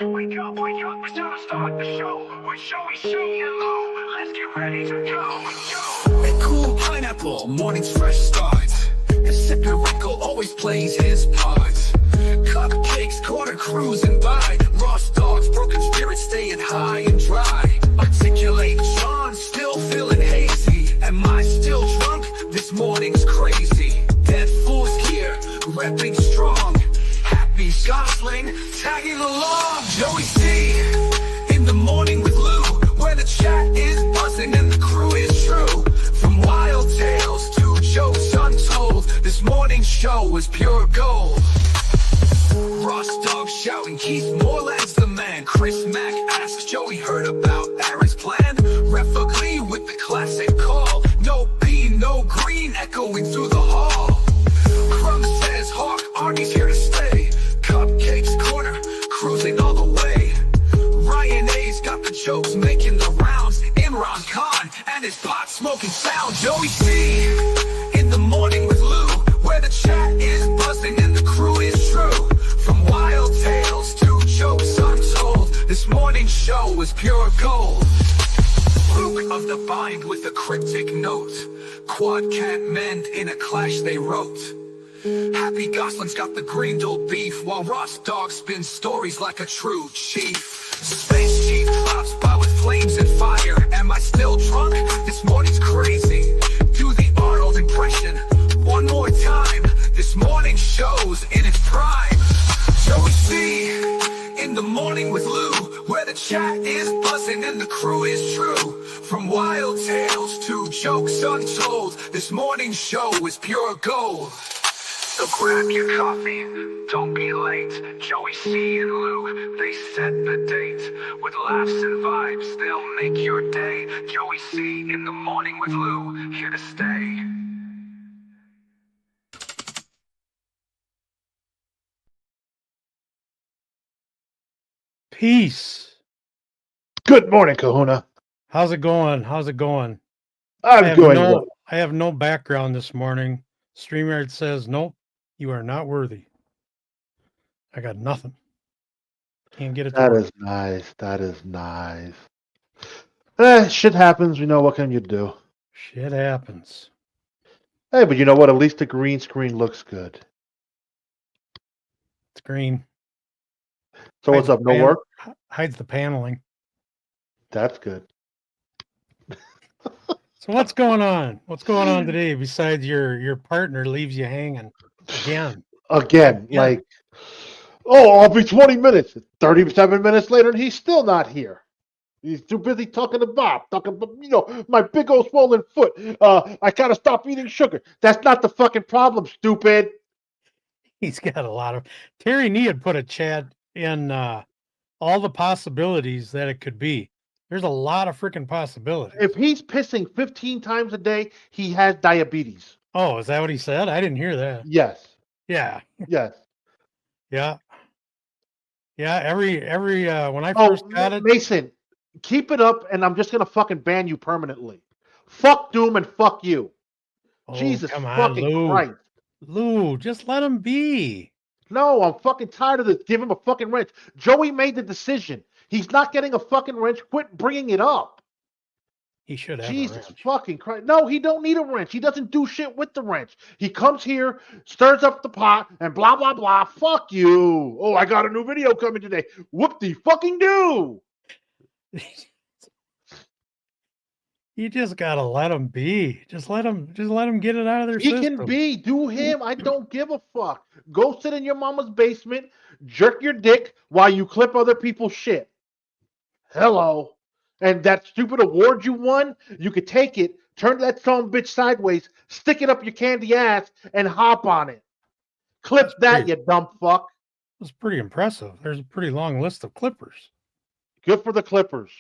Wake up, it's time to start the show. With Joey and Lou, let's get ready to go. A cool pineapple, morning's fresh start. A sipping wrinkle always plays his part. Cupcakes, quarter cruising by. Ross dogs, broken spirits staying high and dry. Articulate John, still feeling hazy. Am I still drunk? This morning's crazy. Dead Fool's here, repping strong. Happy Gosling, tagging along. Joey C, in the morning with Lou, where the chat is buzzing and the crew is true. From wild tales to jokes untold, this morning's show was pure gold. Ross Dog shouting, Keith Moreland's the man. Chris Mack asks Joey heard about Aaron's plan. Ref Ugly with the classic call. No bean, no green, echoing through the hall. Crumb says Hawk, Arnie's here to stay. Cupcakes corner, cruising all the way. Ryan A's got the jokes making the rounds. Imran Khan and his pot smoking sound. Joey C, in the morning with Lou, where the chat is buzzing and the crew is true. From wild tales to jokes untold, this morning's show was pure gold. Luke of the Bind with a cryptic note. Quad can't mend in a clash they wrote. Happy Gosling's got the Greendale beef, while Ross Dog spins stories like a true chief. Space Chief clouds by with flames and fire. Am I still drunk? This morning's crazy. Do the Arnold impression one more time. This morning show's in its prime. Joey C, in the morning with Lou, where the chat is buzzing and the crew is true. From wild tales to jokes untold, this morning's show is pure gold. So grab your coffee, don't be late. Joey C and Lou, they set the date. With laughs and vibes, they'll make your day. Joey C in the morning with Lou, here to stay. Peace. Good morning, Kahuna. How's it going? How's it going? I'm doing well. I have no background this morning. Streamyard says, nope, you are not worthy. I got nothing. Can't get it. That is nice. That is nice. Shit happens. You know, what can you do? Shit happens. Hey, but you know what? At least the green screen looks good. It's green. So what's up? No work? Hides the paneling. That's good. So what's going on? What's going on today besides your partner leaves you hanging again? Again, like, oh, I'll be 20 minutes. 37 minutes later, and he's still not here. He's too busy talking to Bob, talking about, you know, my big old swollen foot. I gotta stop eating sugar. That's not the fucking problem, stupid. He's got a lot of... Terry Nee had put a chat in all the possibilities that it could be. There's a lot of freaking possibilities. If he's pissing 15 times a day, he has diabetes. Oh, is that what he said? I didn't hear that. Yes. Yeah. Yes. Yeah. Yeah. Every when I first got it, Mason, keep it up, and I'm just gonna fucking ban you permanently. Fuck Doom and fuck you. Oh, Jesus come on, fucking Lou. Christ. Lou, just let him be. No, I'm fucking tired of this. Give him a fucking wrench. Joey made the decision. He's not getting a fucking wrench. Quit bringing it up. He should have. Jesus fucking Christ. No, he don't need a wrench. He doesn't do shit with the wrench. He comes here, stirs up the pot, and blah, blah, blah. Fuck you. Oh, I got a new video coming today. Whoop-de fucking do. You just gotta let him be. Just let him get it out of their system. He can be. Do him. I don't give a fuck. Go sit in your mama's basement, jerk your dick while you clip other people's shit. Hello. And that stupid award you won, you could take it, turn that son bitch sideways, stick it up your candy ass, and hop on it. Clip that, you dumb fuck. That's pretty impressive. There's a pretty long list of clippers. Good for the Clippers.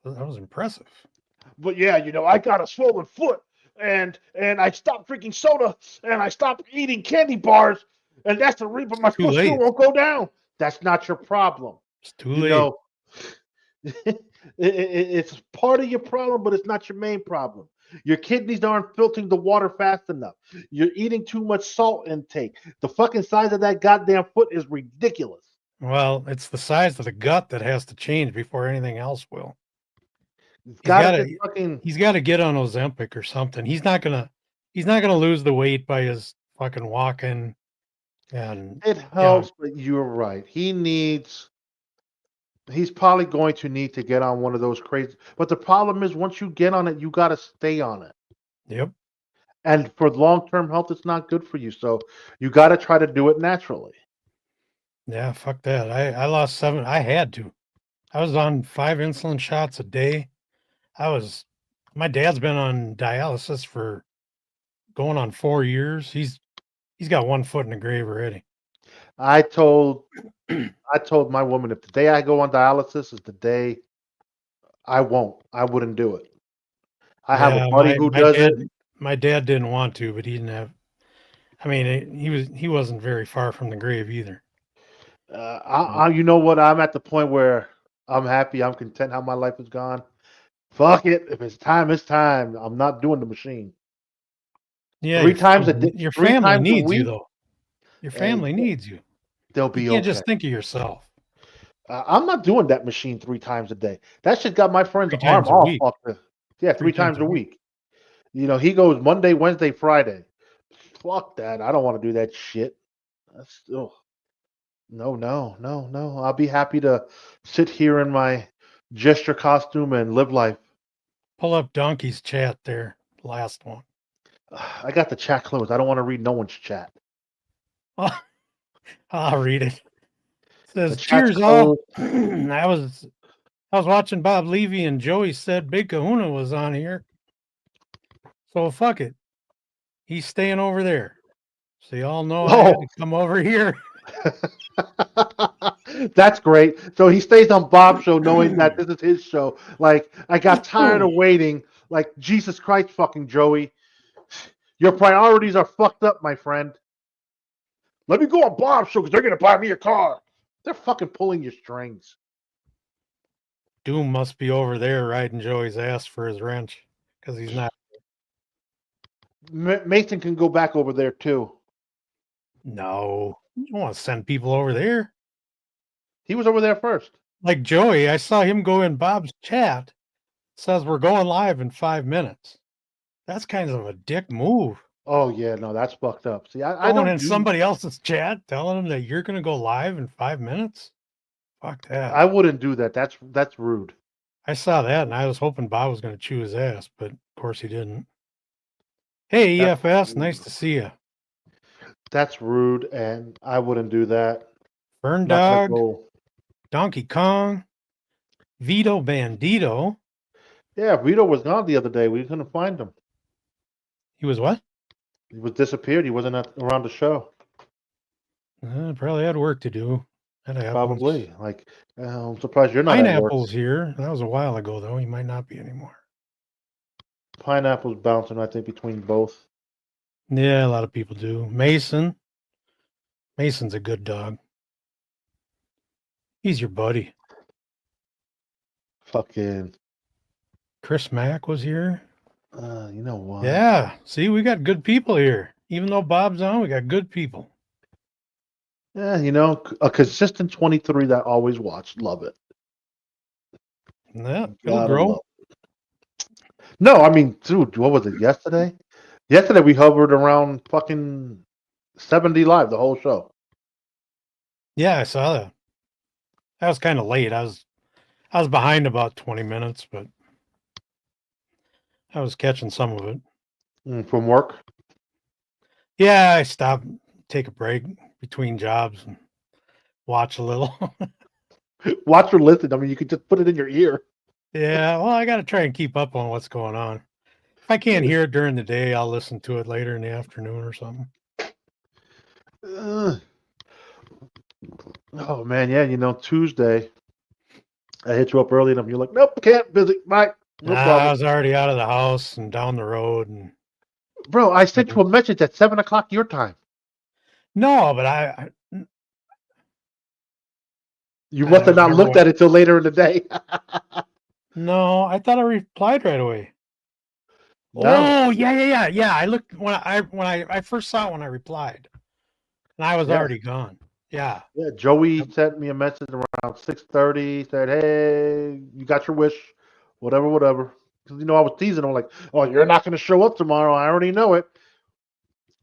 That was impressive. But yeah, you know, I got a swollen foot, and I stopped drinking soda, and I stopped eating candy bars, and that's the reason my foot still won't go down. That's not your problem. It's too late. Know, it's part of your problem, but it's not your main problem. Your kidneys aren't filtering the water fast enough. You're eating too much salt intake. The fucking size of that goddamn foot is ridiculous. Well, it's the size of the gut that has to change before anything else will. He's He's got to got just to fucking. he's got to get on Ozempic or something. He's not gonna lose the weight by his fucking walking and It you know, helps, but you're right. He's probably going to need to get on one of those crazy. But the problem is, once you get on it, you got to stay on it. yep. And for long-term health, it's not good for you. So you got to try to do it naturally. Yeah, fuck that. I lost 7. I had to. I was on 5 insulin shots a day. My dad's been on dialysis for going on 4 years. He's got 1 foot in the grave already. I told my woman if the day I go on dialysis is the day I wouldn't do it. I have a Yeah, buddy my who my does dad it. my dad didn't want to, but he didn't have. I mean, he wasn't very far from the grave either. You know what? I'm at the point where I'm happy. I'm content how my life has gone. Fuck it. If it's time, it's time. I'm not doing the machine. Yeah, Three times a day, your three family times a needs you week, though. Your and family needs you. they'll You be can't okay. just think of yourself. I'm not doing that machine 3 times a day. That shit got my friend's 3 arm times a all week. fucked up. Yeah, 3 three times times a a week. week. You know, he goes Monday, Wednesday, Friday. Fuck that. I don't want to do that shit. That's no, no, no, no. I'll be happy to sit here in my gesture costume and live life. Pull up Donkey's chat there. Last one. I got the chat closed. I don't want to read no one's chat. I'll read it. It The says, chat's cheers all. closed. I was watching Bob Levy and Joey said Big Kahuna was on here. So fuck it. He's staying over there. So y'all know I had to come over here. That's great. So he stays on Bob's show knowing that this is his show. Like, I got tired of waiting. Like, Jesus Christ, fucking Joey. Your priorities are fucked up, my friend. Let me go on Bob's show because they're going to buy me a car. They're fucking pulling your strings. Doom must be over there riding Joey's ass for his wrench because he's not. Mason can go back over there, too. No, you don't want to send people over there. He was over there first. Like Joey, I saw him go in Bob's chat. It says we're going live in 5 minutes. That's kind of a dick move. Oh, yeah, no, that's fucked up. See, I Going don't in do... somebody else's chat telling them that you're going to go live in 5 minutes. Fuck that. I wouldn't do that. That's rude. I saw that and I was hoping Bob was going to chew his ass, but of course he didn't. Hey, That's EFS, rude. nice to see you. That's rude, and I wouldn't do that. Fern Dog, Donkey Kong, Vito Bandito. Yeah, Vito was gone the other day. We couldn't find him. He was what? He was disappeared. He wasn't around the show. Probably had work to do. That happens. Probably. Like, I'm surprised you're not at work. Pineapple's here. That was a while ago, though. He might not be anymore. Pineapple's bouncing, I think, between both. Yeah, a lot of people do. Mason's a good dog. He's your buddy. Fucking. Chris Mack was here. You know what? Yeah. See, we got good people here. Even though Bob's on, we got good people. Yeah, you know, a consistent 23 that I always watched. Love it. Yeah, it'll grow. No, I mean, dude, what was it, yesterday? Yesterday we hovered around fucking 70 live the whole show. Yeah, I saw that. That was kind of late. I was behind about 20 minutes, but I was catching some of it. From work? Yeah, I stopped, take a break between jobs and watch a little. Watch or listen. I mean, you could just put it in your ear. Yeah, well, I got to try and keep up on what's going on. If I can't hear it during the day, I'll listen to it later in the afternoon or something. Oh, man, yeah, you know, Tuesday, I hit you up early enough. You're like, nope, can't visit. Bye. No problem. I was already out of the house and down the road. And bro, I sent you a message at 7 o'clock your time. No, but You must have not looked at it till later in the day. No, I thought I replied right away. No. Oh, yeah. I looked when I first saw it when I replied, and I was already gone. Yeah. Yeah, Joey Yep. sent me a message around 6:30. Said, "Hey, you got your wish, whatever, whatever." Because I was teasing him like, "Oh, you're not going to show up tomorrow. I already know it."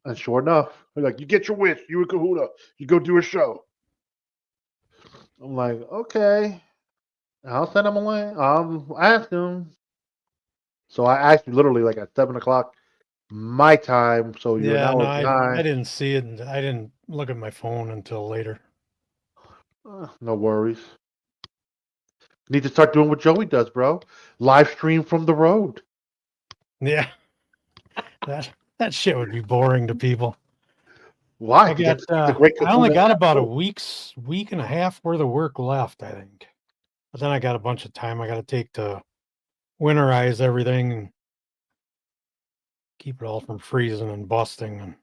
And sure enough, they're like, "You get your wish. You and Kahuna, you go do a show." I'm like, "Okay, I'll send him a link. I'll ask him." So I asked you literally like at 7 o'clock my time. So you're an Yeah, no, hour I behind. didn't see it, and I didn't look at my phone until later. No worries. Need to start doing what Joey does, bro. Live stream from the road. Yeah, that shit would be boring to people. Why? I To get got to see the great I only Kahuna. got about a week and a half worth of work left, I think. But then I got a bunch of time I got to take to winterize everything and keep it all from freezing and busting. And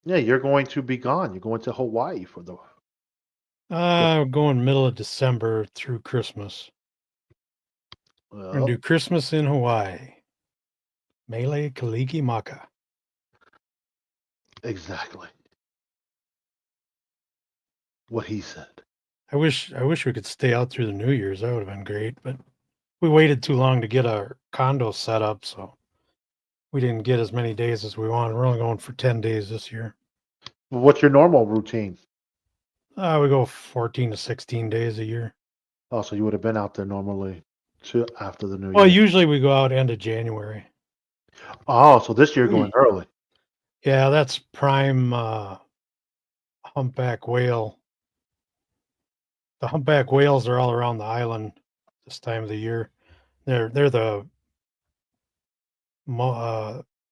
Yeah, you're going to be gone. You're going to Hawaii for the. going middle of December through Christmas. We're gonna Well, do Christmas in Hawaii. Mele Kaliki Maka. exactly what he said. I wish we could stay out through the New Year's. That would have been great, but we waited too long to get our condo set up, so we didn't get as many days as we wanted. We're only going for 10 days this year. What's your normal routine? We go 14 to 16 days a year. Oh, so you would have been out there normally to after the New Well, Year. usually we go out end of January. Oh, so this year going early. Yeah, that's prime humpback whale. The humpback whales are all around the island this time of the year. They're the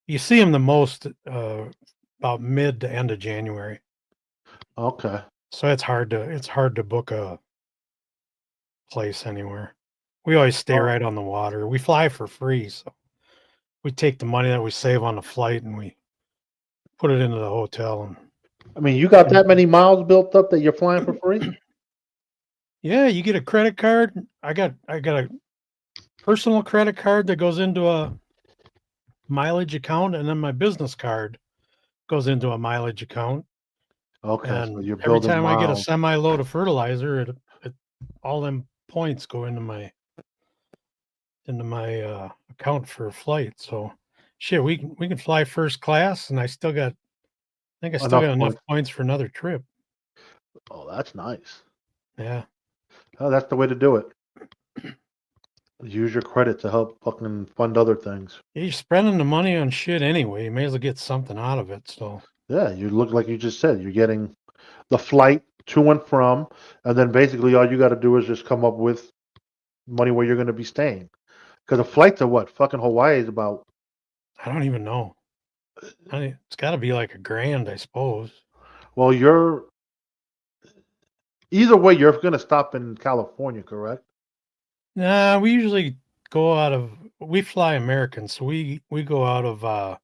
you see them the most about mid to end of January. Okay. So it's hard to book a place anywhere. We always stay Oh, right on the water. We fly for free, so we take the money that we save on the flight and we put it into the hotel. And I mean, you got that many miles built up that you're flying for free? yeah, you get a credit card. I got a personal credit card that goes into a mileage account, and then my business card goes into a mileage account. Okay, so And you're every building time I get a miles. semi load of fertilizer, it all them points go into my account for a flight. So shit, we can fly first class, and I think I still Enough got enough points. points for another trip. Oh, that's nice. Yeah, Oh, that's the way to do it. Use your credit to help fucking fund other things. you're spending the money on shit anyway. You may as well get something out of it. So Yeah, you look like you just said. You're getting the flight to and from, and then basically all you got to do is just come up with money where you're going to be staying. Because a flight to what? Fucking Hawaii is about. I don't even know. It's got to be like $1,000, I suppose. Well, you're either way. You're going to stop in California, correct? Nah, we usually go out of we fly American, so we go out of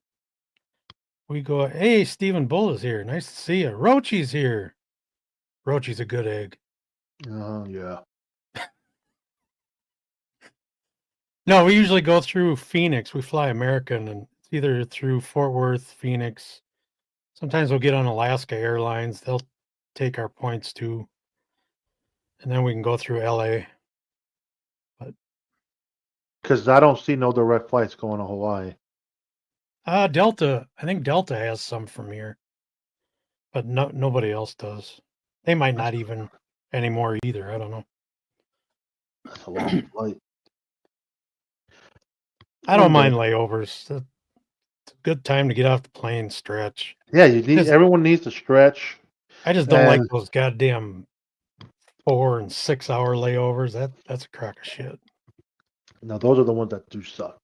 we go. Hey, Stephen Bull is here. Nice to see you. Roachy's here. Roachy's a good egg. Yeah. No, we usually go through Phoenix. We fly American, and it's either through Fort Worth, Phoenix. Sometimes we'll get on Alaska Airlines. They'll take our points too, and then we can go through LA. But Because I don't see no direct flights going to Hawaii. Delta, I think Delta has some from here, but nobody else does. They might not even anymore either. I don't know. That's a long flight. I don't One day. mind layovers. It's a good time to get off the plane, stretch. Yeah, you need. Just, Everyone needs to stretch. I just don't like And those goddamn 4 and 6 hour layovers. That's a crock of shit. now those are the ones that do suck.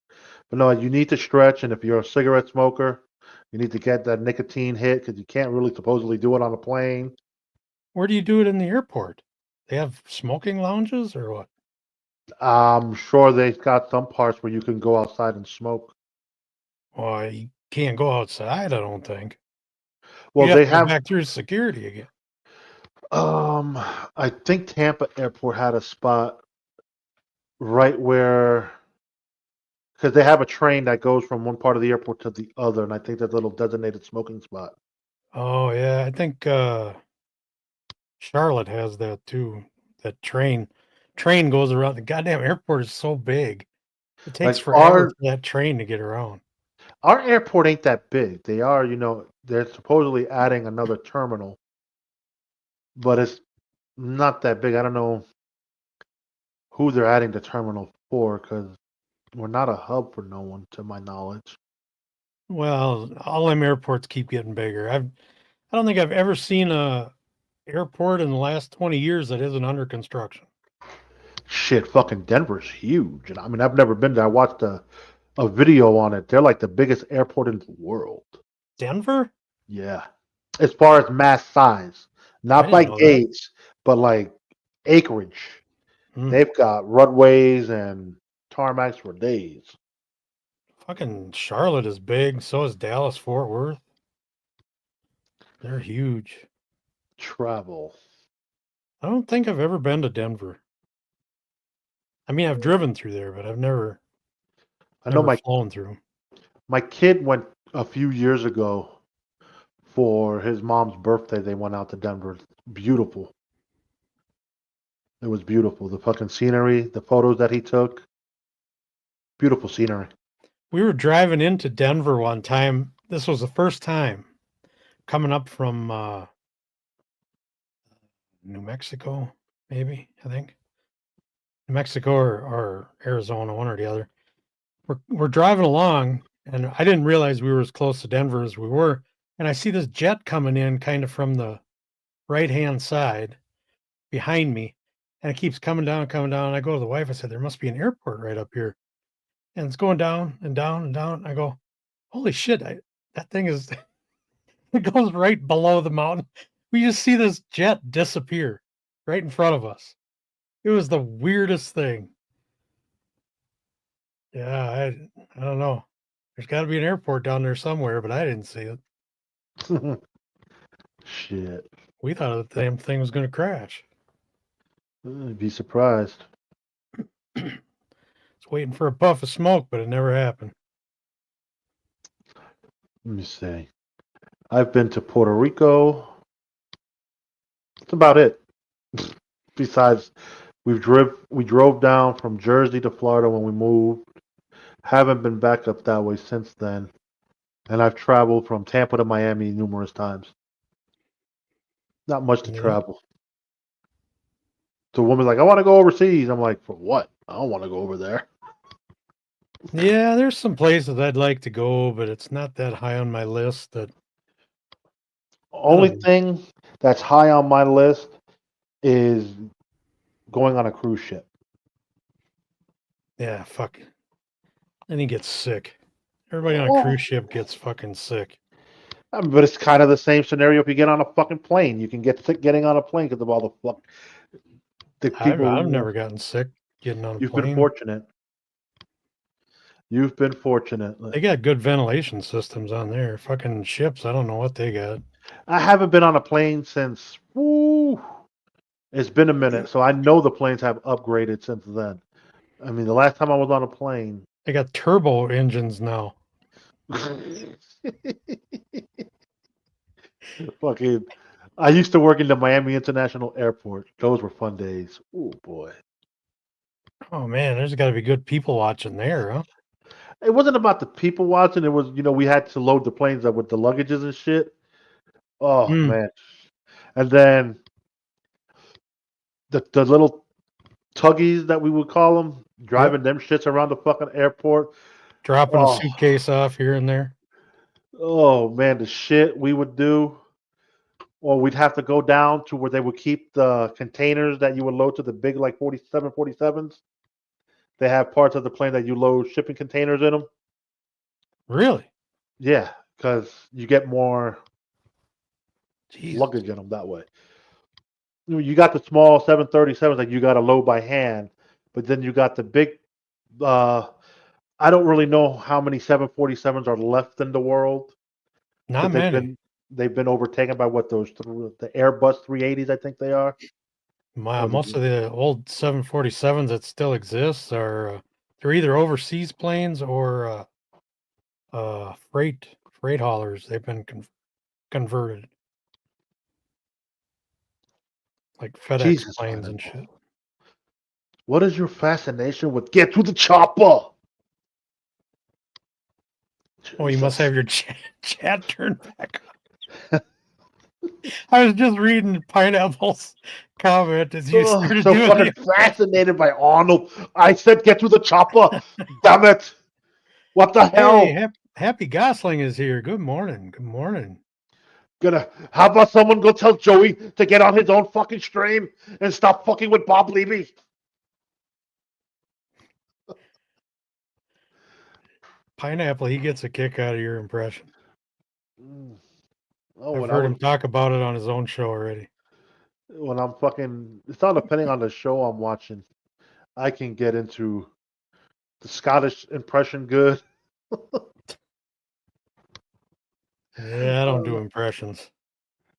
But no, you need to stretch. And if you're a cigarette smoker, you need to get that nicotine hit because you can't really supposedly do it on a plane. Where do you do it in the airport? They have smoking lounges or what? I'm sure they've got some parts where you can go outside and smoke. Well, you can't go outside, I don't think. Well, You have they to go have. back through security again. I think Tampa Airport had a spot right where, because they have a train that goes from one part of the airport to the other, and I think there's a little designated smoking spot. Oh yeah, I think Charlotte has that too. That train goes around. The goddamn airport is so big. It takes Like forever for that train to get around. our airport ain't that big. They are, they're supposedly adding another terminal, but it's not that big. I don't know who they're adding the terminal for because we're not a hub for no one, to my knowledge. Well, all them airports keep getting bigger. I don't think I've ever seen a airport in the last 20 years that isn't under construction. Shit, fucking Denver's huge, and I mean I've never been there. I watched a video on it. They're like the biggest airport in the world. Denver? Yeah, as far as mass size, I not didn't by know that. gauge, but like acreage. Hmm. They've got runways and tarmacs for days. Fucking Charlotte is big. So is Dallas Fort Worth. They're huge. Travel. I don't think I've ever been to Denver. I mean, I've driven through there, but I've never I know flown through. my kid went a few years ago for his mom's birthday. They went out to Denver. Beautiful. It was beautiful. The fucking scenery, the photos that he took. Beautiful scenery. We were driving into Denver one time. This was the first time coming up from New Mexico, maybe, I think. New Mexico or Arizona, one or the other. We're driving along, and I didn't realize we were as close to Denver as we were. And I see this jet coming in kind of from the right-hand side behind me, and it keeps coming down, coming down. And I go to the wife, I said, there must be an airport right up here. And it's going down and down and down. I go, holy shit, that thing is, it goes right below the mountain. We just see this jet disappear right in front of us. It was the weirdest thing. Yeah, I don't know. There's got to be an airport down there somewhere, but I didn't see it. Shit. We thought the damn thing was going to crash. I'd be surprised. It's waiting for a puff of smoke, but it never happened. Let me see. I've been to Puerto Rico. That's about it. Besides, we drove down from Jersey to Florida when we moved. Haven't been back up that way since then. And I've traveled from Tampa to Miami numerous times. Not much to travel. So a woman's like, I want to go overseas. I'm like, for what? I don't want to go over there. Yeah, there's some places I'd like to go, but it's not that high on my list. That only thing that's high on my list is going on a cruise ship. Yeah, fuck. Then he gets sick. Everybody on a cruise ship gets fucking sick. But it's kind of the same scenario if you get on a fucking plane. You can get sick getting on a plane because of all the fuck. I've never gotten sick getting on a plane. You've been fortunate. You've been fortunate. They got good ventilation systems on there. Fucking ships, I don't know what they got. I haven't been on a plane since, it's been a minute. So I know the planes have upgraded since then. I mean, the last time I was on a plane. They got turbo engines now. Fucking, I used to work in the Miami International Airport. Those were fun days. Oh, boy. Oh, man, there's got to be good people watching there, huh? It wasn't about the people watching. It was, we had to load the planes up with the luggages and shit. Oh, man. And then the little tuggies that we would call them, driving them shits around the fucking airport. Dropping a suitcase off here and there. Oh, man, the shit we would do. Or we'd have to go down to where they would keep the containers that you would load to the big, like, 4747s. They have parts of the plane that you load shipping containers in them. Really? Yeah, because you get more luggage in them that way. You got the small 737s that you got to load by hand, but then you got the big. I don't really know how many 747s are left in the world. Not many. They've been overtaken by the Airbus 380s, I think they are. Wow, most of the old 747s that still exist are they're either overseas planes or freight haulers. They've been converted, like FedEx Jesus, planes and pineapple. shit. What is your fascination with get to the chopper? Oh, you must Jesus. have your chat turned back on. I was just reading Pineapple's comment as you Oh, started so doing fucking the fascinated by Arnold. I said get to the chopper. Damn it. What the Hey, hell? Happy Gosling is here. Good morning. Good morning. How about someone go tell Joey to get on his own fucking stream and stop fucking with Bob Levy? Pineapple, he gets a kick out of your impression. Oh, I've heard him talk about it on his own show already. when I'm fucking, it's all depending on the show I'm watching. I can get into the Scottish impression good. Yeah, I don't do impressions.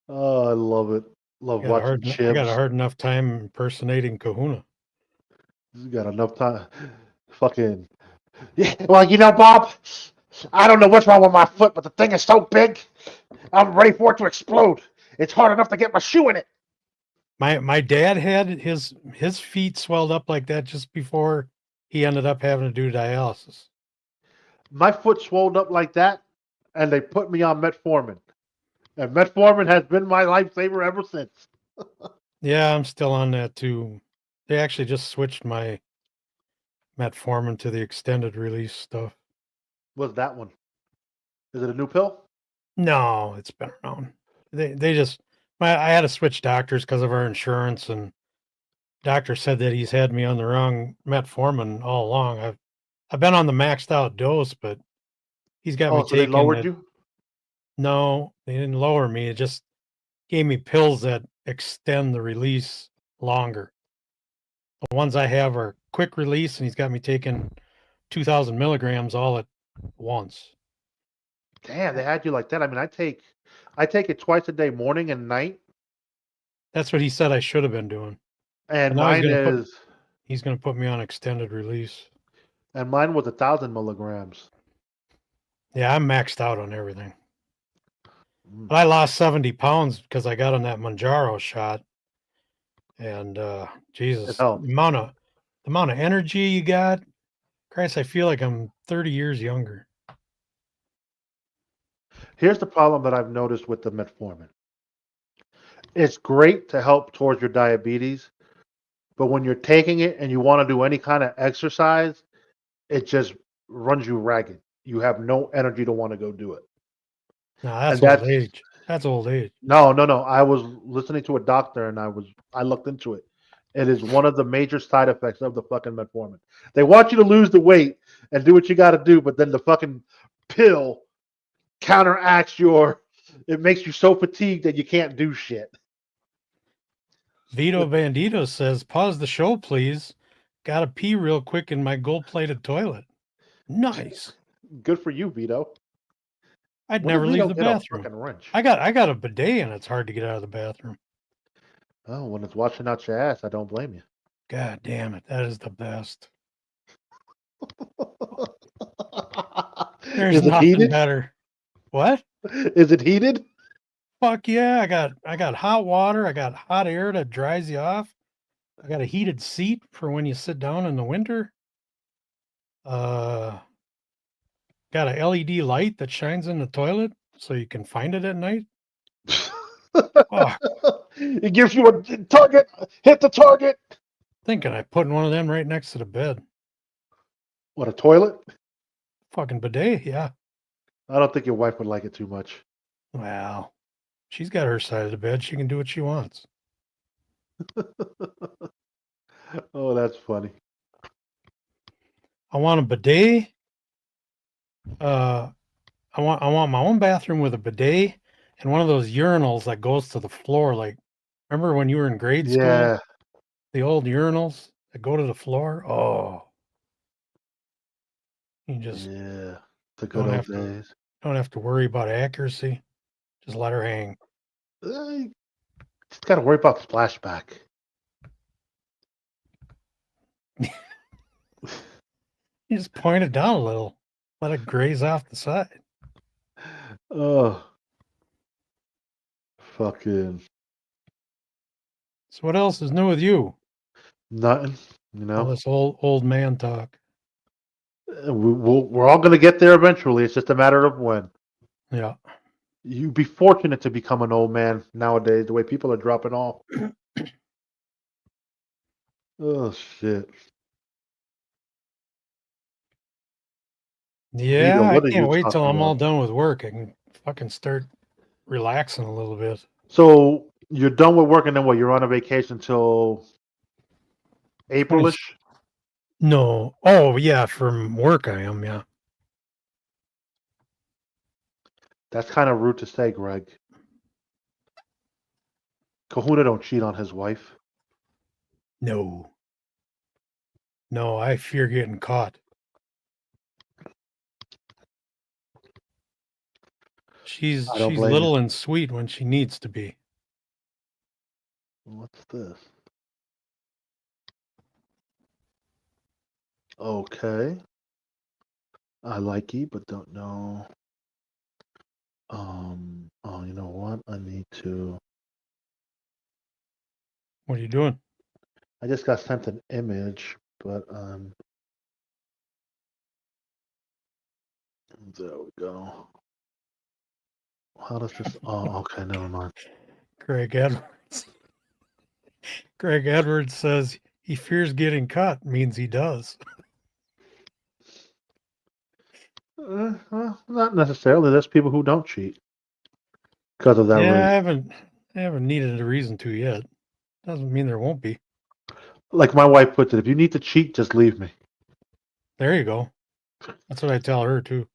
Oh, I love it. Love watching I got a Chibs. hard enough time impersonating Kahuna. You got enough time. Fucking. Yeah, well, Bob, I don't know what's wrong with my foot, but the thing is so big, I'm ready for it to explode. It's hard enough to get my shoe in it. My dad had his feet swelled up like that just before he ended up having to do dialysis. My foot swelled up like that, and they put me on metformin. And metformin has been my lifesaver ever since. Yeah, I'm still on that too. They actually just switched my metformin to the extended release stuff. What's that one? Is it a new pill? No, it's been around. They just I had to switch doctors because of our insurance, and doctor said that he's had me on the wrong metformin all along. I've been on the maxed out dose, but he's got me Oh, so they taking lowered it. you? No, they didn't lower me. It just gave me pills that extend the release longer. The ones I have are quick release, and he's got me taking 2,000 milligrams all at once. Damn, they had you like that. I mean, I take it twice a day, morning and night. That's what he said I should have been doing. And Now mine he's gonna put me on extended release. and mine was 1,000 milligrams. Yeah, I'm maxed out on everything. But I lost 70 pounds because I got on that Manjaro shot. And Jesus, the amount of energy you got, Christ, I feel like I'm 30 years younger. Here's the problem that I've noticed with the metformin. It's great to help towards your diabetes, but when you're taking it and you want to do any kind of exercise, it just runs you ragged. You have no energy to want to go do it. No, that's And old age. That's old age. No. I was listening to a doctor and I looked into it. It is one of the major side effects of the fucking metformin. They want you to lose the weight and do what you got to do, but then the fucking pill counteracts it makes you so fatigued that you can't do shit. Vito Bandito says, pause the show, please. Gotta pee real quick in my gold-plated toilet. Nice. Good for you, Vito. I'd When never did leave Vito the get a bathroom. fucking wrench? I got a bidet and it's hard to get out of the bathroom. Oh, when it's washing out your ass, I don't blame you. God damn it. That is the best. There's Is it nothing heated? better. What? Is it heated? Fuck yeah. I got hot water. I got hot air that dries you off. I got a heated seat for when you sit down in the winter. Got a LED light that shines in the toilet so you can find it at night. Fuck. It gives you a target. Hit the target. Thinking I putting one of them right next to the bed. What, a toilet? Fucking bidet, yeah. I don't think your wife would like it too much. Well, she's got her side of the bed. She can do what she wants. Oh, that's funny. I want a bidet. I want my own bathroom with a bidet and one of those urinals that goes to the floor. Like, remember when you were in grade school? Yeah. The old urinals that go to the floor. Oh, you just Yeah. The don't good have old days. don't have to worry about accuracy. Just let her hang. Just got to worry about splashback. You just point it down a little. Let it graze off the side. Oh. Fucking So what else is new with you? nothing. You All know, this old man talk. we're all gonna get there eventually. It's just a matter of when. Yeah. You'd be fortunate to become an old man nowadays. The way people are dropping off. Oh shit. Yeah, Vito, I what are you can't wait till talking I'm all about? done with work. I can fucking start relaxing a little bit. So you're done with work, and then what? You're on a vacation till 20 Aprilish. No. Oh, yeah, from work I am, yeah. That's kind of rude to say, Greg. Kahuna don't cheat on his wife. No. No, I fear getting caught. She's I don't blame you. little and sweet when she needs to be. What's this? Okay. I like you, but don't know. Oh, you know what? I need to. What are you doing? I just got sent an image, but there we go. How does this? Oh, okay, never mind. Greg Edwards. Greg Edwards says he fears getting caught means he does. Well, not necessarily. There's people who don't cheat because of that Yeah, reason. I haven't needed a reason to yet. Doesn't mean there won't be. Like my wife puts it, if you need to cheat, just leave me. There you go. That's what I tell her too.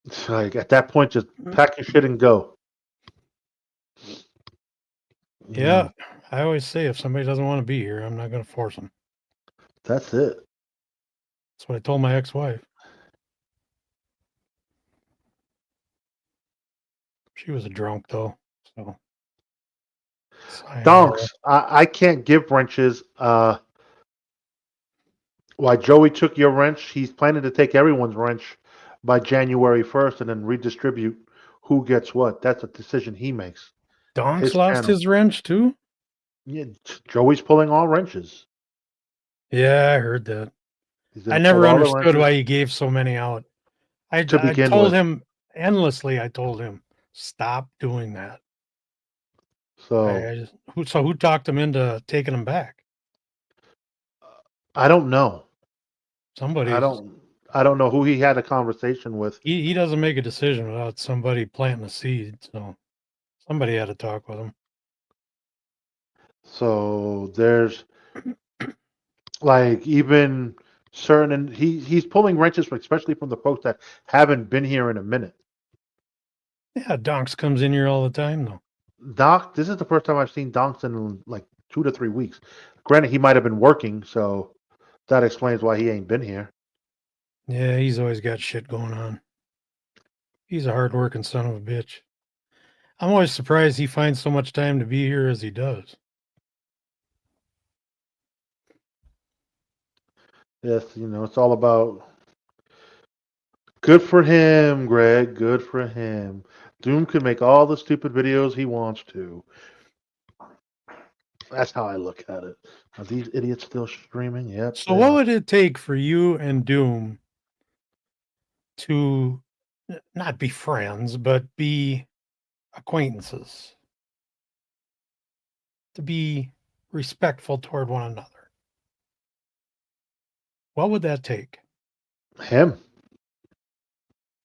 It's like at that point, just pack your shit and go. Yeah, I always say if somebody doesn't want to be here, I'm not going to force them. That's it. That's what I told my ex-wife. She was a drunk though, so. Donks, I can't give wrenches. Why Joey took your wrench, he's planning to take everyone's wrench by January 1st and then redistribute who gets what. That's a decision he makes. Donks His lost channel. his wrench too? Yeah, Joey's pulling all wrenches. Yeah, I heard that. He's I gonna never pull all the understood why wrenches he gave so many out. I to begin told with. him endlessly. I told him, stop doing that. So Who talked him into taking them back? I don't know. Somebody. I don't know who he had a conversation with. He doesn't make a decision without somebody planting a seed. So somebody had to talk with him. So there's like even certain, and he's pulling wrenches, especially from the folks that haven't been here in a minute. Yeah, Donks comes in here all the time though. Doc, this is the first time I've seen Donks in like 2 to 3 weeks. Granted, he might have been working, so that explains why he ain't been here. Yeah, he's always got shit going on. He's a hardworking son of a bitch. I'm always surprised he finds so much time to be here as he does. Yes, it's all about. Good for him, Greg. Good for him. Doom can make all the stupid videos he wants to. That's how I look at it. Are these idiots still streaming? Yep. So what would it take for you and Doom to not be friends, but be acquaintances? To be respectful toward one another? What would that take? Him.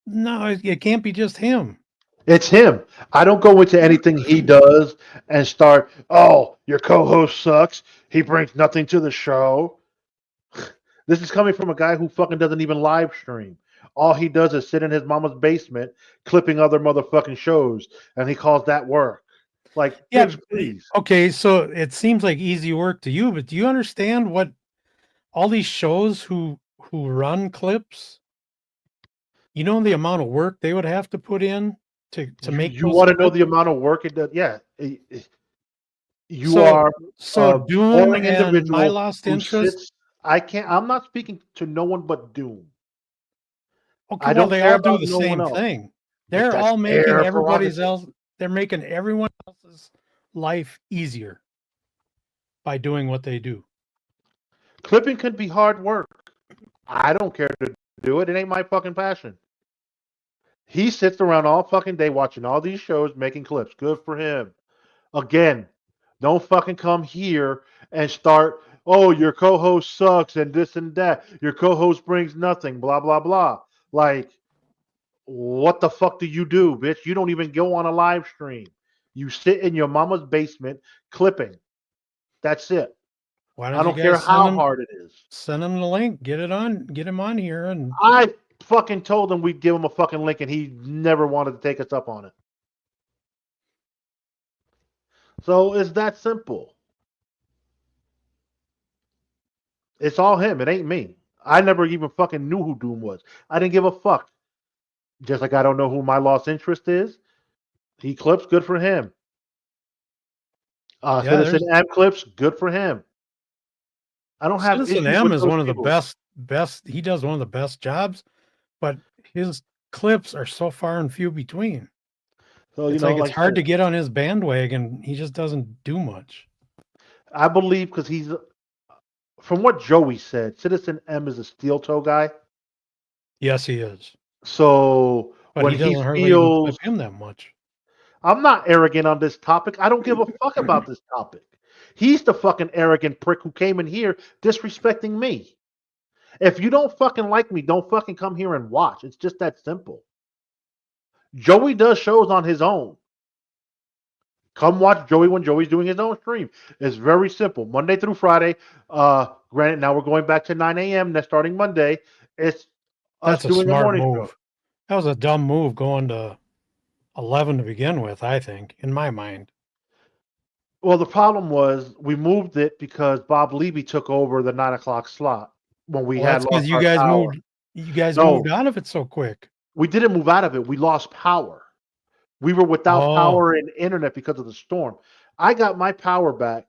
No, it can't be just him. It's him. I don't go into anything he does and start, oh, your co-host sucks. He brings nothing to the show. This is coming from a guy who fucking doesn't even live stream. All he does is sit in his mama's basement clipping other motherfucking shows, and he calls that work. Like, Yeah, bitch, please. okay, so it seems like easy work to you, but do you understand what all these shows who run clips, you know the amount of work they would have to put in to make You those want to know clips? the amount of work it does? Yeah. You So are so Doom boring and My individual Lost who Interest. sits. I'm not speaking to no one but Doom. Okay, I well, don't they care all do about the no one same else. thing. But They're that's all making their everybody's prerogative. else. They're making everyone else's life easier by doing what they do. Clipping can be hard work. I don't care to do it. It ain't my fucking passion. He sits around all fucking day watching all these shows, making clips. Good for him. Again, don't fucking come here and start, oh, your co-host sucks and this and that. Your co-host brings nothing, blah, blah, blah. Like, what the fuck do you do, bitch? You don't even go on a live stream. You sit in your mama's basement clipping. That's it. Why I don't you don't care guys how hard it is. send him the link? Get him on here, and I fucking told him we'd give him a fucking link, and he never wanted to take us up on it. So it's that simple. It's all him. It ain't me. I never even fucking knew who Doom was. I didn't give a fuck. Just like I don't know who my lost interest is. He clips, good for him. Citizen M clips, good for him. I don't have Citizen issues M with is those one of the people. best. He does one of the best jobs, but his clips are so far and few between. So It's it's hard to get on his bandwagon. He just doesn't do much. I believe because he's, from what Joey said, Citizen M is a steel toe guy. Yes, he is. So but when he doesn't hardly even clip him that much. I'm not arrogant on this topic. I don't give a fuck about this topic. He's the fucking arrogant prick who came in here disrespecting me. If you don't fucking like me, don't fucking come here and watch. It's just that simple. Joey does shows on his own. Come watch Joey when Joey's doing his own stream. It's very simple. Monday through Friday. Granted, now we're going back to 9 a.m. That's starting Monday. It's That's us doing a a smart morning move. show. That was a dumb move going to 11 to begin with, I think, in my mind. Well, the problem was we moved it because Bob Levy took over the 9 o'clock slot when we had lost you our guys power. moved out of it so quick. We didn't move out of it. We lost power. We were without power and internet because of the storm. I got my power back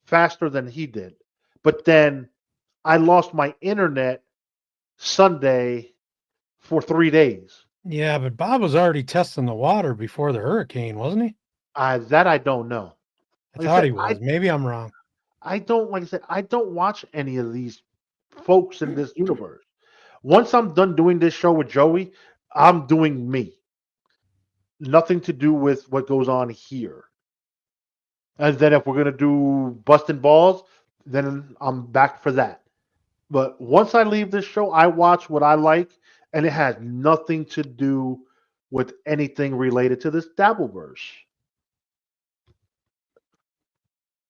faster than he did. But then I lost my internet Sunday for 3 days. Yeah, but Bob was already testing the water before the hurricane, wasn't he? That I don't know. I thought he was. Maybe I'm wrong. I don't, like I said, I don't watch any of these folks in this universe. Once I'm done doing this show with Joey, I'm doing me. Nothing to do with what goes on here. And then if we're going to do busting balls, then I'm back for that. But once I leave this show, I watch what I like, and it has nothing to do with anything related to this Dabbleverse.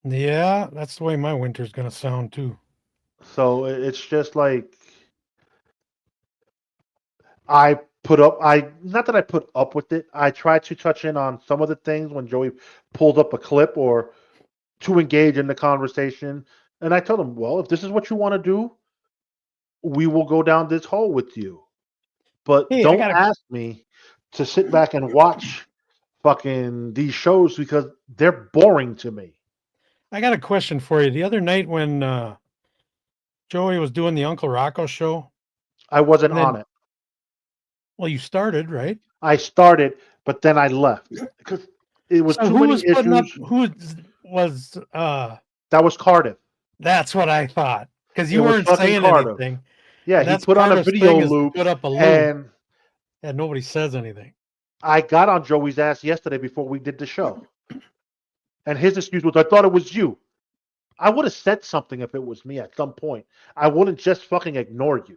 Yeah, that's the way my winter's going to sound too. So it's just like not that I put up with it. I try to touch in on some of the things when Joey pulls up a clip or to engage in the conversation. And I tell him, well, if this is what you want to do, we will go down this hole with you. But don't ask me to sit back and watch fucking these shows because they're boring to me. I got a question for you. The other night when Joey was doing the Uncle Rocco show, I wasn't on it. Well, you started, right? I started, but then I left because it was too many issues. Who was that was Cardiff. That's what I thought. Because you weren't saying anything. Yeah, he put on a video loop, put up a loop and nobody says anything. I got on Joey's ass yesterday before we did the show. And his excuse was, I thought it was you. I would have said something if it was me at some point. I wouldn't just fucking ignore you.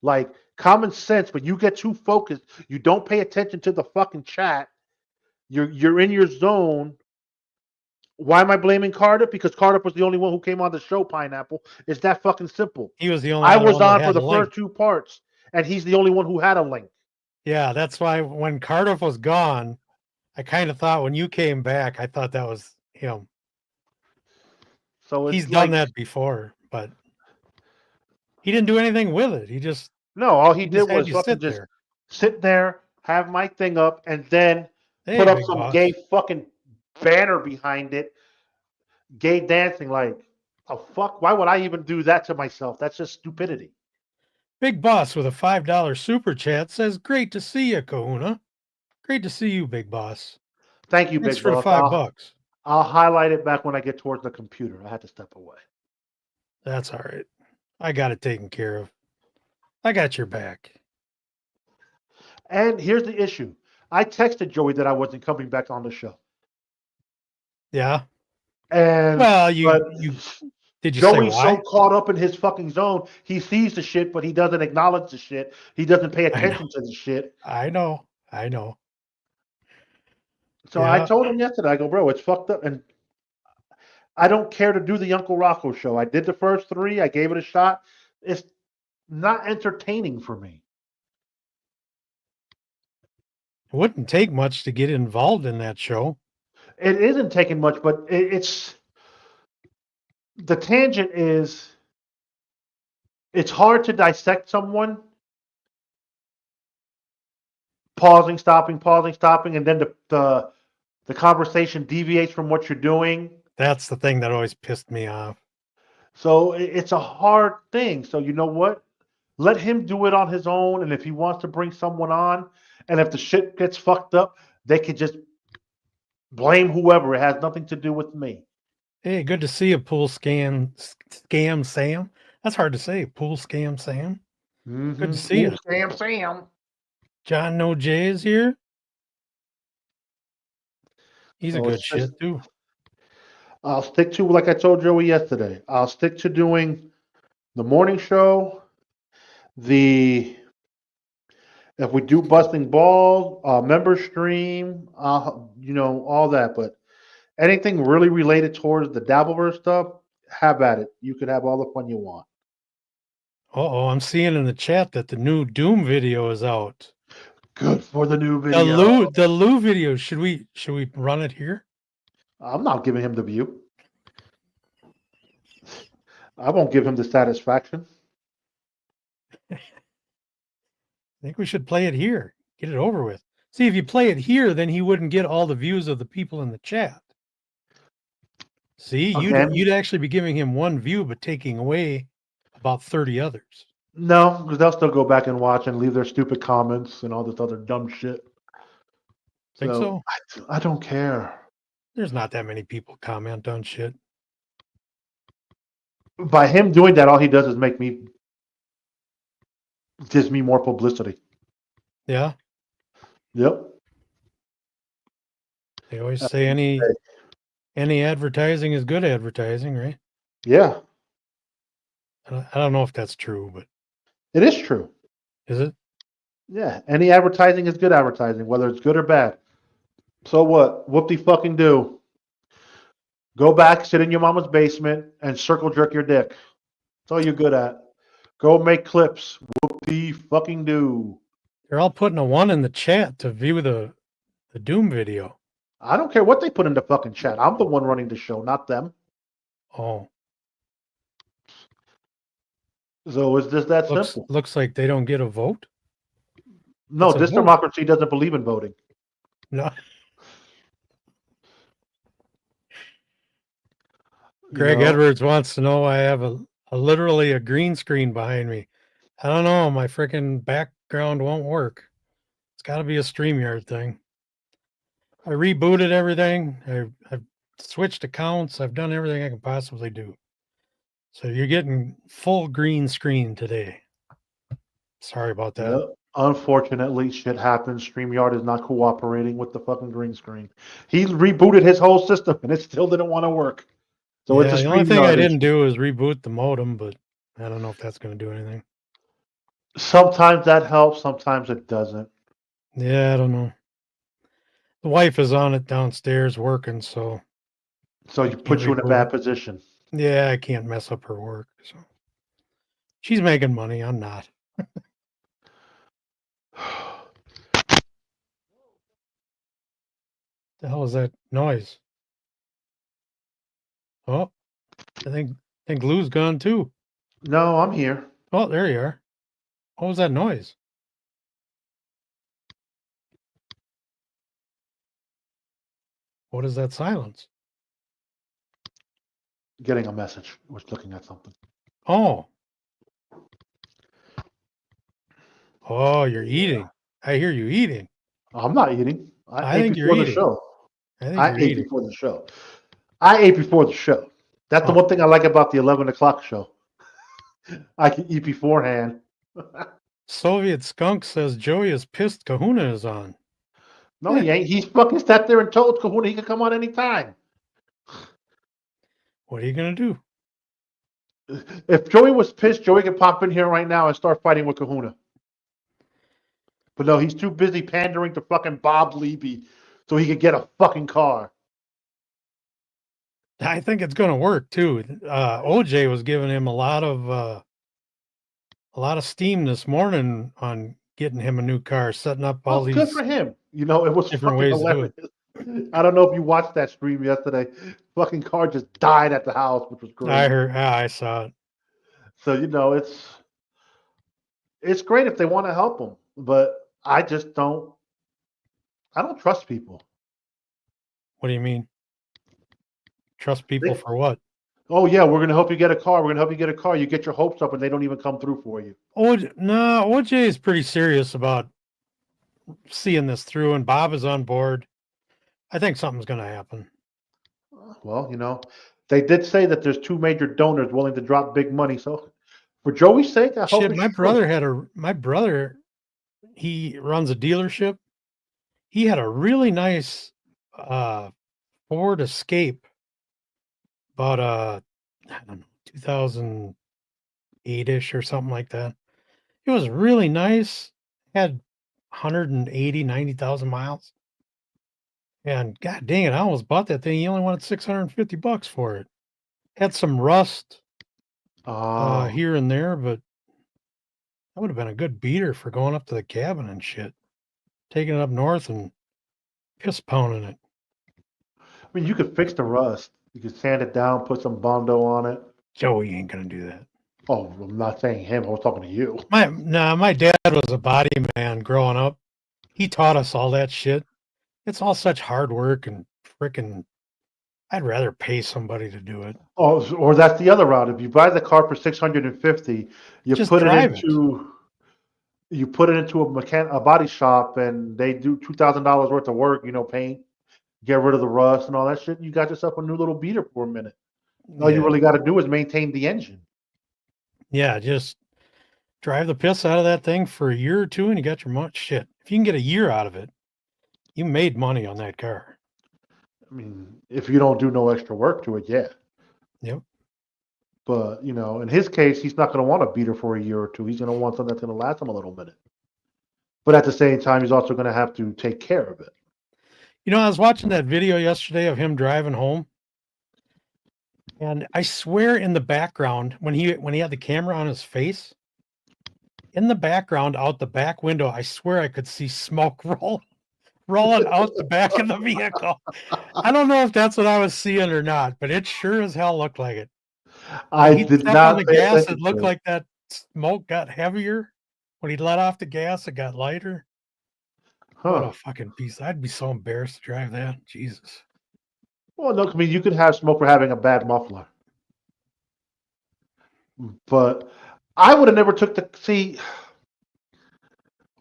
Like, common sense, but you get too focused. You don't pay attention to the fucking chat. You're in your zone. Why am I blaming Cardiff? Because Cardiff was the only one who came on the show, Pineapple. It's that fucking simple. He was the only one. I was on for the first 2 parts, and he's the only one who had a link. Yeah, that's why when Cardiff was gone, I kind of thought when you came back, I thought that was him. So he's done that before, but he didn't do anything with it. He just all he did was fucking just sit there, have my thing up, and then put up some gay fucking banner behind it, gay dancing. Like, oh fuck, why would I even do that to myself? That's just stupidity. Big Boss with a $5 super chat says, great to see you, Kahuna. Great to see you, Big Boss. Thank you, Thanks big for the boss. $5. I'll highlight it back when I get towards the computer. I had to step away. That's all right. I got it taken care of. I got your back. And here's the issue. I texted Joey that I wasn't coming back on the show. Yeah. And Well, but did you say Joey's why? so caught up in his fucking zone, he sees the shit, but he doesn't acknowledge the shit. He doesn't pay I know. attention to the shit. I know. So I Yeah. told him yesterday, I go, bro, it's fucked up. And I don't care to do the Uncle Rocco show. I did the first 3. I gave it a shot. It's not entertaining for me. It wouldn't take much to get involved in that show. It isn't taking much, but it's the tangent is it's hard to dissect someone pausing, stopping, and then the conversation deviates from what you're doing. That's the thing that always pissed me off. So it's a hard thing. So you know what? Let him do it on his own. And if he wants to bring someone on, and if the shit gets fucked up, they could just blame whoever. It has nothing to do with me. Hey, good to see you, Pool Scam Sam. That's hard to say. Pool Scam Sam. Good to see you. Sam. John No Jay is here. He's a So good it's shit just- too. I'll stick to, like I told Joey yesterday, I'll stick to doing the morning show, if we do busting balls, member stream, all that. But anything really related towards the Dabbleverse stuff, have at it. You can have all the fun you want. Uh-oh, I'm seeing in the chat that the new Doom video is out. Good for the new video. The Lou video. Should we run it here? I'm not giving him the view. I won't give him the satisfaction. I think we should play it here. Get it over with. See, if you play it here, then he wouldn't get all the views of the people in the chat. See, you'd actually be giving him 1 view, but taking away about 30 others. No, because they'll still go back and watch and leave their stupid comments and all this other dumb shit. Think so? I don't care. There's not that many people comment on shit. By him doing that, all he does is gives me more publicity. Yeah. Yep. They always say any advertising is good advertising, right? Yeah. I don't know if that's true, but it is true. Is it? Yeah. Any advertising is good advertising, whether it's good or bad. So what? Whoop-de-fucking do. Go back, sit in your mama's basement, and circle jerk your dick. That's all you're good at. Go make clips. Whoop-de-fucking do. They're all putting a 1 in the chat to view the Doom video. I don't care what they put in the fucking chat. I'm the one running the show, not them. Oh. So it's just that simple. Looks like they don't get a vote. No, It's a this vote. democracy doesn't believe in voting. No. Greg Edwards wants to know I have literally a green screen behind me. I don't know. My freaking background won't work. It's got to be a StreamYard thing. I rebooted everything. I've switched accounts. I've done everything I can possibly do. So you're getting full green screen today. Sorry about that. Yep. Unfortunately, shit happens. StreamYard is not cooperating with the fucking green screen. He rebooted his whole system and it still didn't want to work. So Yeah, it's a the only thing I StreamYard didn't issue. do is reboot the modem, but I don't know if that's going to do anything. Sometimes that helps, sometimes it doesn't. Yeah, I don't know. The wife is on it downstairs working, so you put you in a bad position. Yeah, I can't mess up her work. So she's making money. I'm not. The hell is that noise? Oh, I think Lou's gone too. No, I'm here. Oh, there you are. What was that noise? What is that silence? Getting a message. I was looking at something. Oh. Oh, you're eating. I hear you eating. I'm not eating. I ate think before you're the eating. show. I think I you're ate eating. before the show. I ate before the show. That's the Oh. one thing I like about the 11 o'clock show. I can eat beforehand. Soviet Skunk says Joey is pissed Kahuna is on. No, he ain't. He's fucking sat there and told Kahuna he can come on anytime. What are you gonna do? If Joey was pissed, Joey could pop in here right now and start fighting with Kahuna. But no, he's too busy pandering to fucking Bob Levy so he could get a fucking car. I think it's gonna work too. OJ was giving him a lot of steam this morning on getting him a new car, setting up all Oh, good these for him. You know, it was different fucking ways to do hilarious. it. I don't know if you watched that stream yesterday. Fucking car just died at the house, which was great. I saw it. So, you know, it's great if they want to help them, but I don't trust people. What do you mean? Trust people for what? Oh yeah, we're gonna help you get a car. We're gonna help you get a car. You get your hopes up, and they don't even come through for you. OJ is pretty serious about seeing this through, and Bob is on board. I think something's going to happen. Well, you know, they did say that there's 2 major donors willing to drop big money. So, for Joey's sake, I hope. Shit, my brother, he runs a dealership. He had a really nice Ford Escape about I don't know, 2008-ish or something like that. It was really nice. Had 90,000 miles. And god dang it, I almost bought that thing. He only wanted $650 for it. Had some rust here and there, but that would have been a good beater for going up to the cabin and shit. Taking it up north and piss pounding it. I mean, you could fix the rust. You could sand it down, put some Bondo on it. Joey ain't gonna do that. Oh, I'm not saying him. I was talking to you. My dad was a body man growing up. He taught us all that shit. It's all such hard work and freaking. I'd rather pay somebody to do it. Oh, or that's the other route. If you buy the car for $650, you Just put it drive into a body shop, and they do $2,000 worth of work. You know, paint, get rid of the rust and all that shit. And you got yourself a new little beater for a minute. All you really got to do is maintain the engine. Yeah, just drive the piss out of that thing for a year or two, and you got your money. Shit, if you can get a year out of it, you made money on that car. I mean, if you don't do no extra work to it, yeah. Yep. But, you know, in his case, he's not going to want a beater for a year or two. He's going to want something that's going to last him a little minute. But at the same time, he's also going to have to take care of it. You know, I was watching that video yesterday of him driving home, and I swear in the background, when he had the camera on his face, in the background, out the back window, I swear I could see smoke rolling out the back of the vehicle. I don't know if that's what I was seeing or not, but it sure as hell looked like it. I did not on the gas. attention It looked to like that smoke got heavier. When he let off the gas, it got lighter. What a fucking piece. I'd be so embarrassed to drive that. Jesus. Well, look, I mean, you could have smoke for having a bad muffler. But I would have never took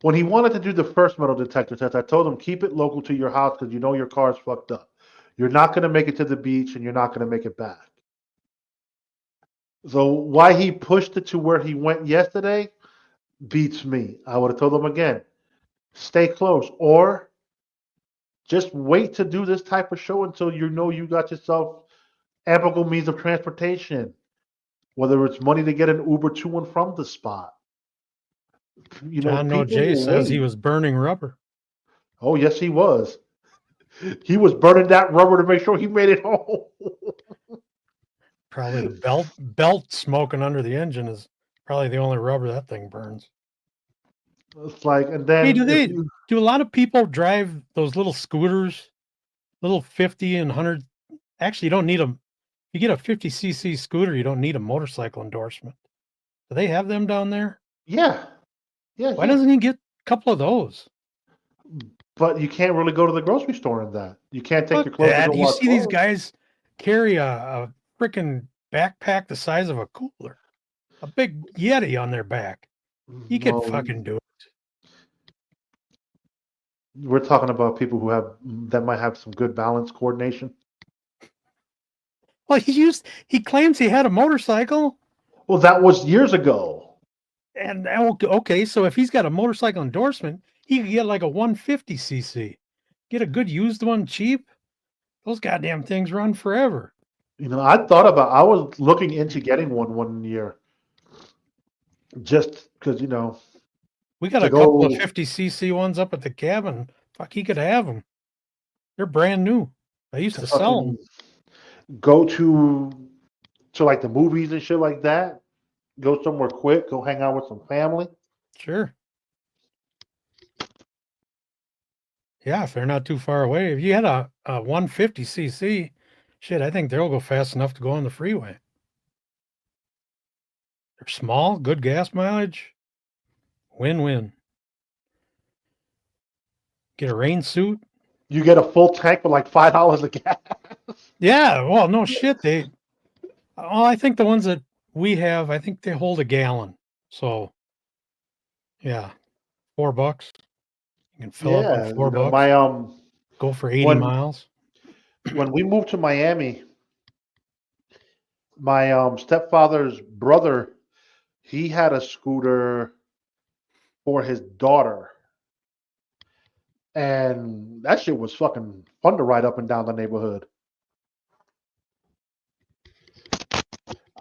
when he wanted to do the first metal detector test, I told him, keep it local to your house because you know your car's fucked up. You're not going to make it to the beach, and you're not going to make it back. So why he pushed it to where he went yesterday beats me. I would have told him again, stay close, or just wait to do this type of show until you know you got yourself ample means of transportation, whether it's money to get an Uber to and from the spot. You know, John No people Jay will says he wait. was burning rubber. Oh, yes, he was. He was burning that rubber to make sure he made it home. Probably the belt smoking under the engine is probably the only rubber that thing burns. It's like, and then Hey, do a lot of people drive those little scooters, little 50 and 100? Actually, you don't need them. You get a 50cc scooter, you don't need a motorcycle endorsement. Do they have them down there? Yeah. Why doesn't he get a couple of those? But you can't really go to the grocery store in that. You can't take your clothes to go You wash see these clothes. guys carry a freaking backpack the size of a cooler, a big Yeti on their back. You could fucking do it. We're talking about people that might have some good balance coordination. Well, he claims he had a motorcycle. Well, that was years ago. And okay, so if he's got a motorcycle endorsement, he could get like a 150cc. Get a good used one cheap. Those goddamn things run forever. I was looking into getting one year just because, We got to a couple of go 50cc ones up at the cabin. Fuck, he could have them. They're brand new. I used to to sell fucking them. go to like the movies and shit like that. Go somewhere quick, go hang out with some family. Sure. Yeah, if they're not too far away. If you had a 150cc, shit, I think they'll go fast enough to go on the freeway. They're small, good gas mileage. Win-win. Get a rain suit. You get a full tank for like $5 a gas. Yeah, well, no shit. I think the ones that we have, I think they hold a gallon. So, yeah, $4. You can fill up on Yeah, $4. my Go for 80 when miles. when we moved to Miami, my stepfather's brother, he had a scooter for his daughter. And that shit was fucking fun to ride up and down the neighborhood.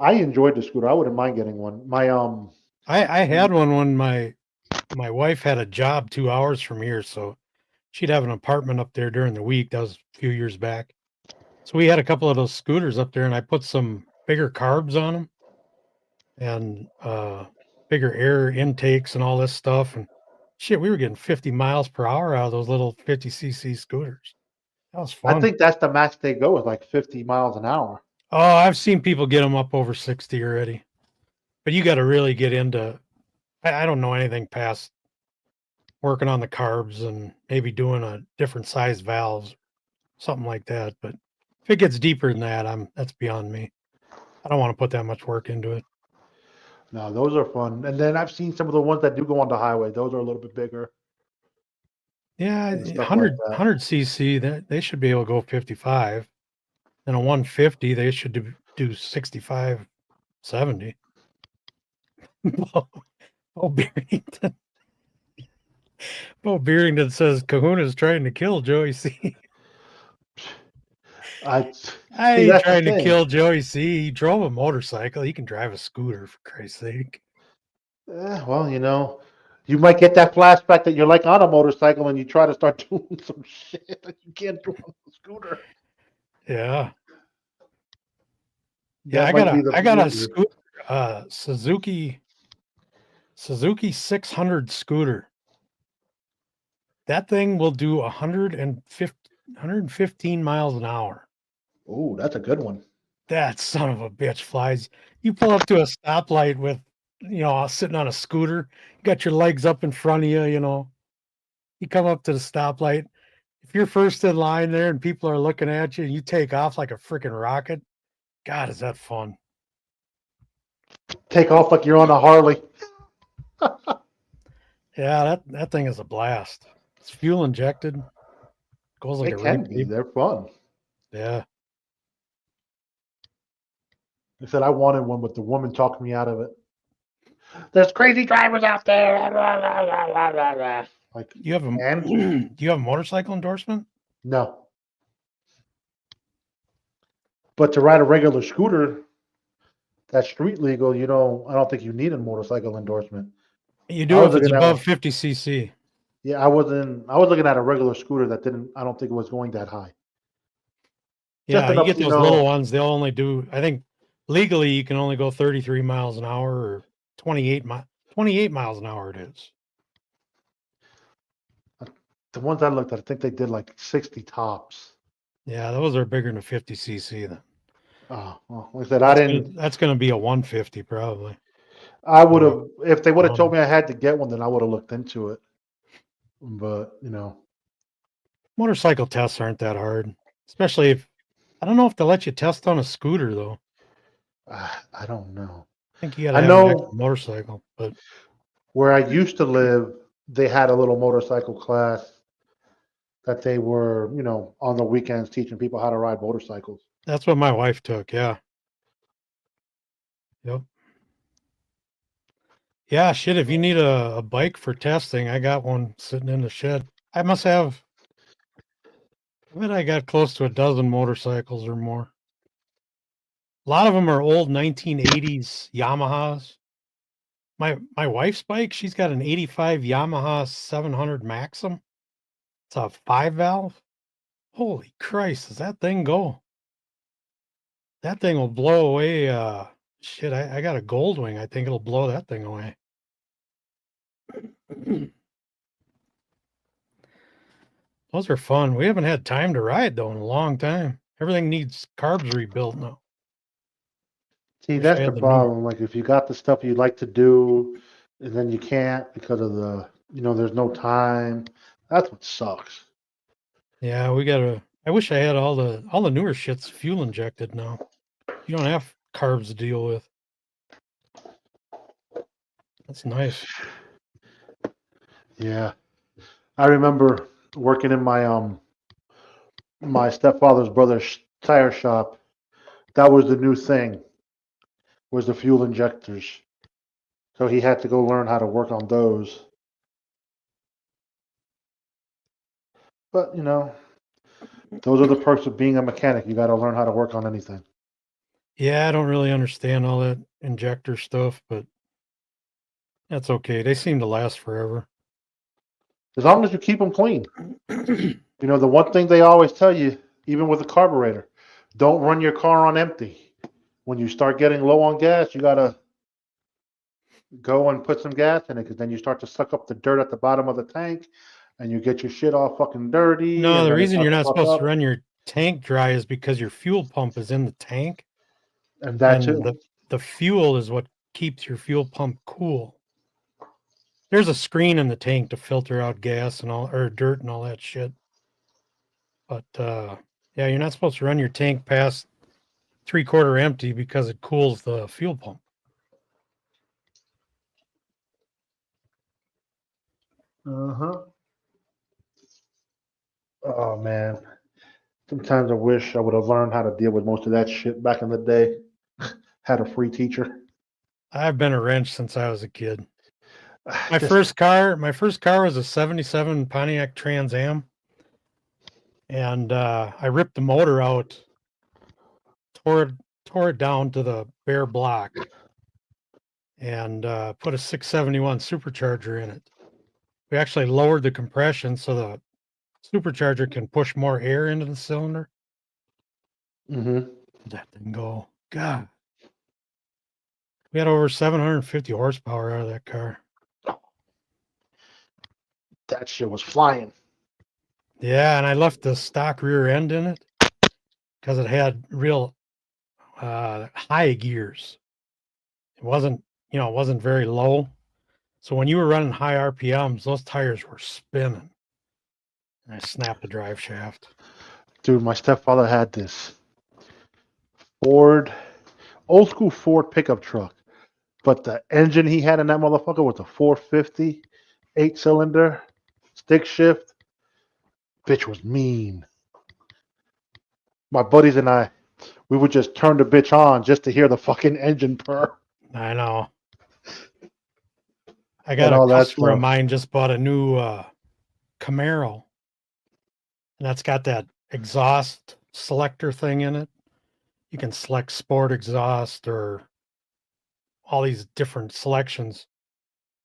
I enjoyed the scooter. I wouldn't mind getting one. I had one when my wife had a job 2 hours from here, so she'd have an apartment up there during the week. That was a few years back. So we had a couple of those scooters up there, and I put some bigger carbs on them and bigger air intakes and all this stuff. And shit, we were getting 50 miles per hour out of those little 50cc scooters. That was I fun. think that's the max they go is like 50 miles an hour. Oh, I've seen people get them up over 60 already. But you got to really get into, I don't know anything past working on the carbs and maybe doing a different size valves, something like that. But if it gets deeper than that, that's beyond me. I don't want to put that much work into it. No, those are fun. And then I've seen some of the ones that do go on the highway. Those are a little bit bigger. Yeah, And stuff 100 like that. 100cc, they should be able to go 55. And a 150, they should do 65, 70. Oh, Beerington. Oh, Beerington says Kahuna's trying to kill Joey C. I I see. ain't That's the trying to thing. kill Joey C. He drove a motorcycle. He can drive a scooter, for Christ's sake. Well, you might get that flashback that you're like on a motorcycle and you try to start doing some shit that you can't do on a scooter. Yeah. Yeah, That I got a scooter, Suzuki 600 scooter. That thing will do 115 miles an hour. Oh, that's a good one. That son of a bitch flies. You pull up to a stoplight with, sitting on a scooter, you got your legs up in front of you, you come up to the stoplight. If you're first in line there and people are looking at you and you take off like a freaking rocket, God, is that fun. Take off like you're on a Harley. Yeah, that thing is a blast. It's fuel injected. Goes like It a can be. They're fun. Yeah. I said I wanted one, but the woman talked me out of it. There's crazy drivers out there. Like, do you have a motorcycle endorsement? No. But to ride a regular scooter, that's street legal. I don't think you need a motorcycle endorsement. You do if it's above 50cc. Yeah, I was looking at a regular scooter that I don't think it was going that high. Yeah, you get those little ones. They'll only do, I think legally you can only go 33 miles an hour or 28 miles an hour it is. The ones I looked at, I think they did like 60 tops. Yeah, those are bigger than a 50cc then. Oh, well, like I said, that's going to be a 150 probably. I would have, if they would have told me I had to get one, then I would have looked into it. But, motorcycle tests aren't that hard, especially if, I don't know if they'll let you test on a scooter though. I don't know. I think you got to have an actual motorcycle, but where I used to live, they had a little motorcycle class. that they were, on the weekends teaching people how to ride motorcycles. That's what my wife took. Yeah. Yep. Yeah, shit. If you need a bike for testing, I got one sitting in the shed. I bet I got close to a dozen motorcycles or more. A lot of them are old 1980s Yamahas. My wife's bike, she's got an 85 Yamaha 700 Maxim. It's a 5-valve. Holy Christ, does that thing go? That thing will blow away. Shit, I got a Goldwing. I think it'll blow that thing away. Those are fun. We haven't had time to ride though in a long time. Everything needs carbs rebuilt now. See, Wish I that's the had the new. problem. Like, if you got the stuff you'd like to do, and then you can't because of there's no time. That's what sucks. Yeah, I wish I had all the newer shits fuel injected now. You don't have carbs to deal with. That's nice. Yeah, I remember working in my stepfather's brother's tire shop. That was the new thing. Was the fuel injectors. So he had to go learn how to work on those. But those are the perks of being a mechanic. You got to learn how to work on anything. Yeah, I don't really understand all that injector stuff, but that's okay. They seem to last forever. As long as you keep them clean. The one thing they always tell you, even with a carburetor, don't run your car on empty. When you start getting low on gas, you got to go and put some gas in it, because then you start to suck up the dirt at the bottom of the tank, and you get your shit all fucking dirty. No, and the then it reason you're starts not to fuck supposed to up. run your tank dry is because your fuel pump is in the tank, And that and too. the fuel is what keeps your fuel pump cool. There's a screen in the tank to filter out gas and all, or dirt and all that shit. But yeah, you're not supposed to run your tank past 3/4 empty because it cools the fuel pump. Uh-huh. Oh, man. Sometimes I wish I would have learned how to deal with most of that shit back in the day. Had a free teacher. I've been a wrench since I was a kid. My Just- first car was a 77 Pontiac Trans Am. And I ripped the motor out, tore it down to the bare block, and put a 671 supercharger in it. We actually lowered the compression so the supercharger can push more air into the cylinder. Mhm. That thing go. God. We had over 750 horsepower out of that car. That shit was flying. Yeah, and I left the stock rear end in it because it had real high gears. It wasn't very low. So when you were running high RPMs, those tires were spinning. And I snapped the drive shaft. Dude, my stepfather had this old school Ford pickup truck. But the engine he had in that motherfucker was a 450, 8-cylinder, stick shift. Bitch was mean. My buddies and I, we would just turn the bitch on just to hear the fucking engine purr. I know. I And got a all that customer of stuff. mine just bought a new Camaro. And that's got that exhaust selector thing in it. You can select sport exhaust or all these different selections.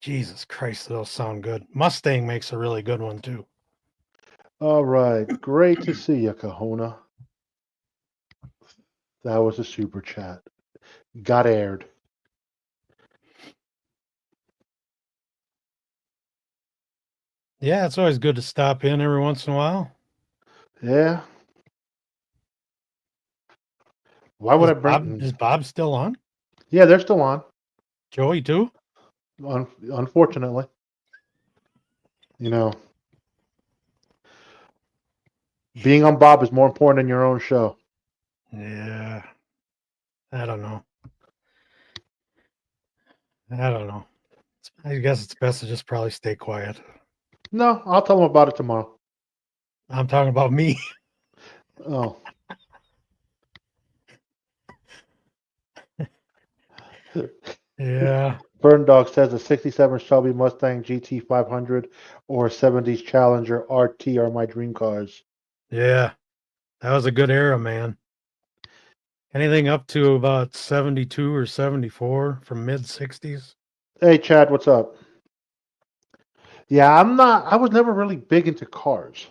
Jesus Christ, those sound good. Mustang makes a really good one too. All right. Great to see you, Kahuna. That was a super chat. Got aired. Yeah, it's always good to stop in every once in a while. Yeah. Why would I bring? Is Bob still on? Yeah, they're still on. Joey too? Unfortunately. Being on Bob is more important than your own show. Yeah. I don't know. I guess it's best to just probably stay quiet. No, I'll tell them about it tomorrow. I'm talking about me. Oh. Yeah. Burn Dog says a 67 Shelby Mustang GT 500 or a 70s Challenger RT are my dream cars. Yeah. That was a good era, man. Anything up to about 72 or 74 from mid 60s. Hey, Chad, what's up? Yeah, I was never really big into cars.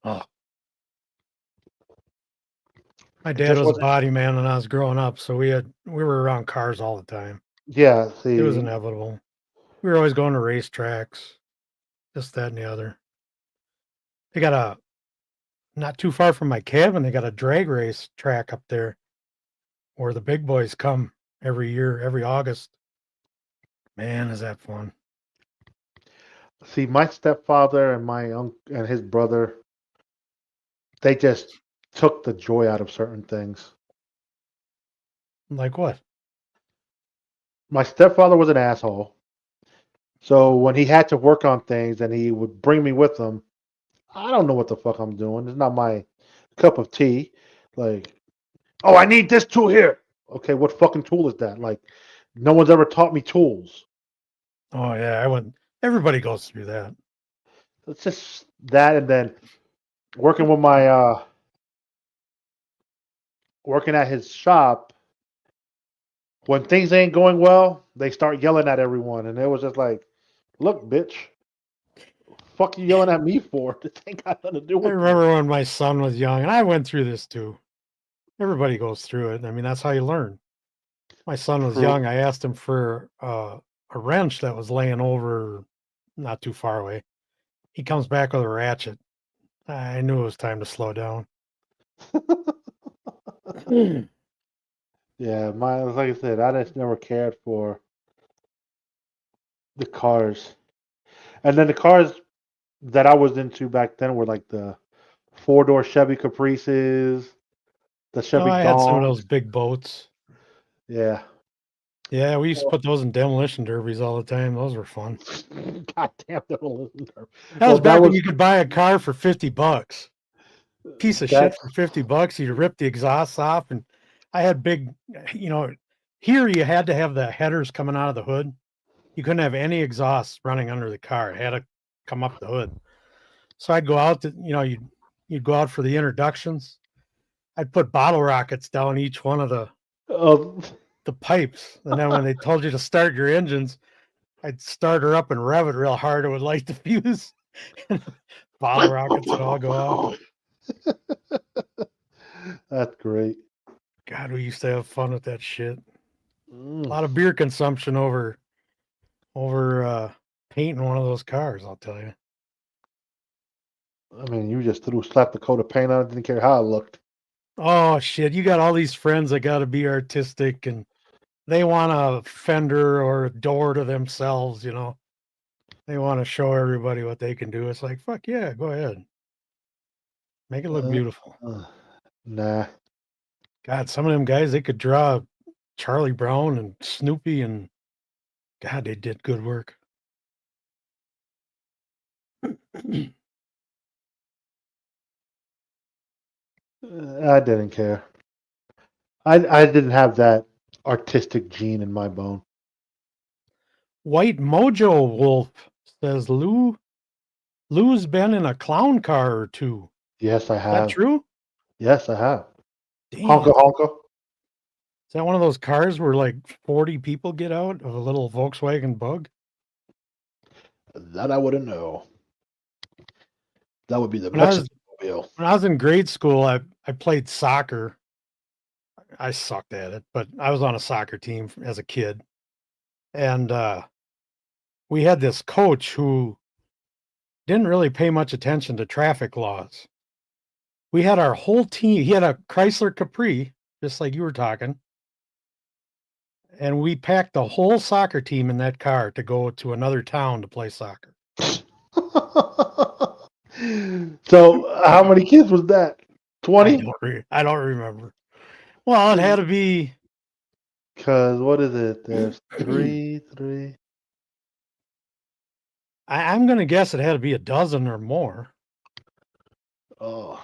Oh. My It dad just was a wasn't. body man when I was growing up, so we were around cars all the time. Yeah, It was see, inevitable. We were always going to racetracks, this, that, and the other. They got not too far from my cabin, they got a drag race track up there where the big boys come every year, every August. Man, is that fun. see, my stepfather and my uncle and his brother, they just took the joy out of certain things. Like what? My stepfather was an asshole. So when he had to work on things and he would bring me with him, I don't know what the fuck I'm doing. It's not my cup of tea. Like, oh, I need this tool here. Okay, what fucking tool is that? Like, no one's ever taught me tools. Oh yeah, I went. Everybody goes through that. It's just that, and then working with my working at his shop. When things ain't going well, they start yelling at everyone, and it was just like, look, bitch, fuck you yelling at me for? This ain't got nothing to do I with you. remember when my son was young, and I went through this too. Everybody goes through it. I mean, that's how you learn. My son was True. young. I asked him for a wrench that was laying over not too far away. He comes back with a ratchet. I knew it was time to slow down. Yeah, like I said, I just never cared for the cars. And then the cars that I was into back then were like the four-door Chevy Caprices, the Oh, Chevy I had some of Gongs. those big boats. Yeah. Yeah, we used to put those in demolition derbies all the time. Those were fun. God damn, they don't listen to her. That Well, was that back when was you could buy a car for $50. Piece of shit that's for $50. You rip the exhaust off, and I had big, you know, here you had to have the headers coming out of the hood. You couldn't have any exhaust running under the car. It had to come up the hood. So I'd go out to, you'd go out for the introductions. I'd put bottle rockets down each one of uh, the pipes. And then when they told you to start your engines, I'd start her up and rev it real hard. It would light the fuse. And bottle rockets would all go off. that's great. God, we used to have fun with that shit. A Mm. lot of beer consumption over painting one of those cars, I'll tell you. I mean, you just slapped a coat of paint on it, didn't care how it looked. Oh shit, you got all these friends that got to be artistic and they want a fender or a door to themselves, They want to show everybody what they can do. It's like, fuck yeah, go ahead. Make it look Uh, beautiful. nah. God, some of them guys, they could draw Charlie Brown and Snoopy, and God, they did good work. I didn't care. I didn't have that artistic gene in my bone. White Mojo Wolf says Lou's been in a clown car or two. Yes, I Is that have. true? Yes, I have. Damn. Honka honka. Is that one of those cars where like 40 people get out of a little Volkswagen Bug? That I wouldn't know. That would be the When I was Mexican mobile. when I was in grade school, I played soccer. I sucked at it, but I was on a soccer team as a kid. And we had this coach who didn't really pay much attention to traffic laws. We had our whole team, he had a Chrysler Capri, just like you were talking. And we packed the whole soccer team in that car to go to another town to play soccer. So, how many kids was that? 20? I don't remember. Well, it had to be. Because what is it? There's three. I'm going to guess it had to be a dozen or more. Oh,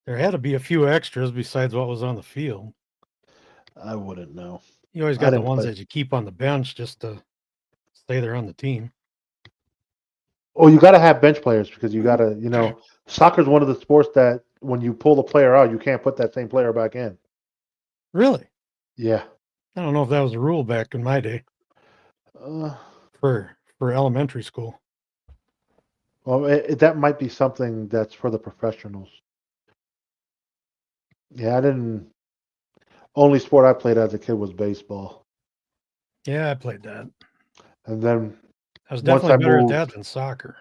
There had to be a few extras besides what was on the field. I wouldn't know. You always I got the didn't ones play. that you keep on the bench just to stay there on the team. Oh, you got to have bench players because you got to, soccer's one of the sports that when you pull the player out, you can't put that same player back in. Really? Yeah. I don't know if that was a rule back in my day Uh, for elementary school. well, that might be something that's for the professionals. Yeah, I didn't. Only sport I played as a kid was baseball, Yeah, I played that. and then I was once definitely I better at moved, that than soccer.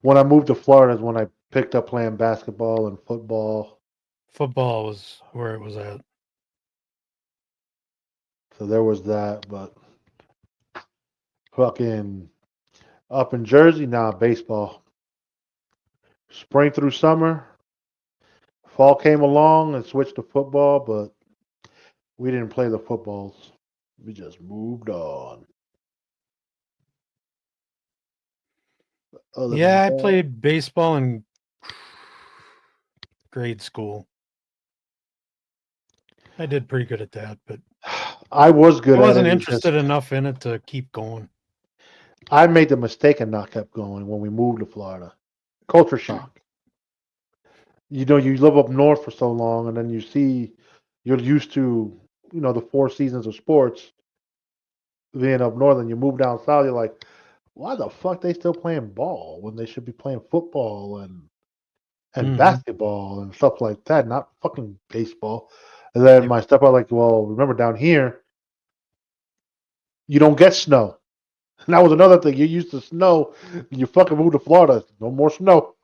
when I moved to Florida, is when I picked up playing basketball and football. Football was where it was at. So there was that, but fucking up in Jersey, nah, baseball. Spring through summer, fall came along and switched to football, but we didn't play the footballs. We just moved on. Other than Yeah, I that, played baseball in grade school. I did pretty good at that, but I was I good at wasn't it. It's just interested enough in it to keep going. I made the mistake and not kept going when we moved to Florida. Culture shock. You live up north for so long, and then you're used to, the 4 seasons of sports being up north, and you move down south. You're like, why the fuck they still playing ball when they should be playing football and Hmm. basketball and stuff like that, not fucking baseball. And then Yep. my stepfather like, well, remember down here, you don't get snow. And that was another thing. You're used to snow. You fucking move to Florida, no more snow.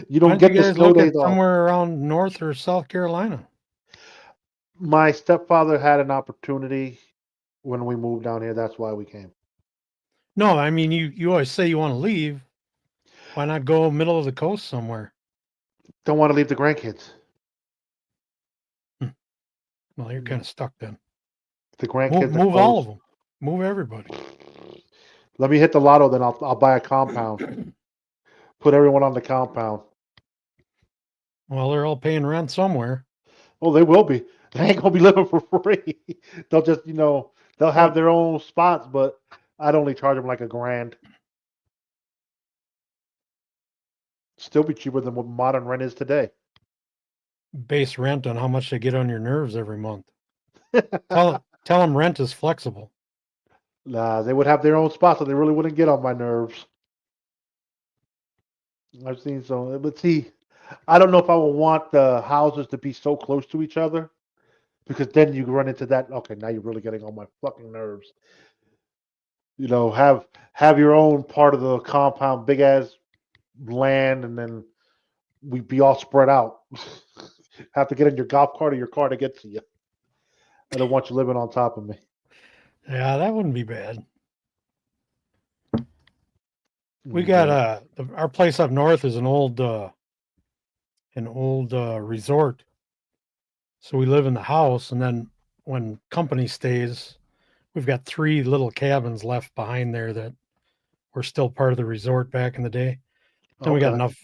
You Why don't don't you get the guys snow look days at off. somewhere around North or South Carolina? My stepfather had an opportunity when we moved down here. That's why we came. No, I mean you always say you want to leave. Why not go middle of the coast somewhere? Don't want to leave the grandkids. Well, you're kind of stuck then. The Move, grandkids are move all close. of them. Move everybody. Let me hit the lotto, then I'll buy a compound. Put everyone on the compound. Well, they're all paying rent somewhere. Oh, they will be. They ain't gonna be living for free. They'll just, they'll have Well, their own spots, but I'd only charge them like $1,000. Still be cheaper than what modern rent is today. base rent on how much they get on your nerves every month. Tell them rent is flexible. Nah, they would have their own spots, so they really wouldn't get on my nerves. I've seen some, but see, I don't know if I would want the houses to be so close to each other because then you run into that. Okay, now you're really getting on my fucking nerves. Have your own part of the compound, big ass land, and then we be all spread out. Have to get in your golf cart or your car to get to you. I don't want you living on top of me. Yeah, that wouldn't be bad. We got But our place up north is an old resort. So we live in the house, and then when company stays, we've got 3 little cabins left behind there that were still part of the resort back in the day. Then we got okay. enough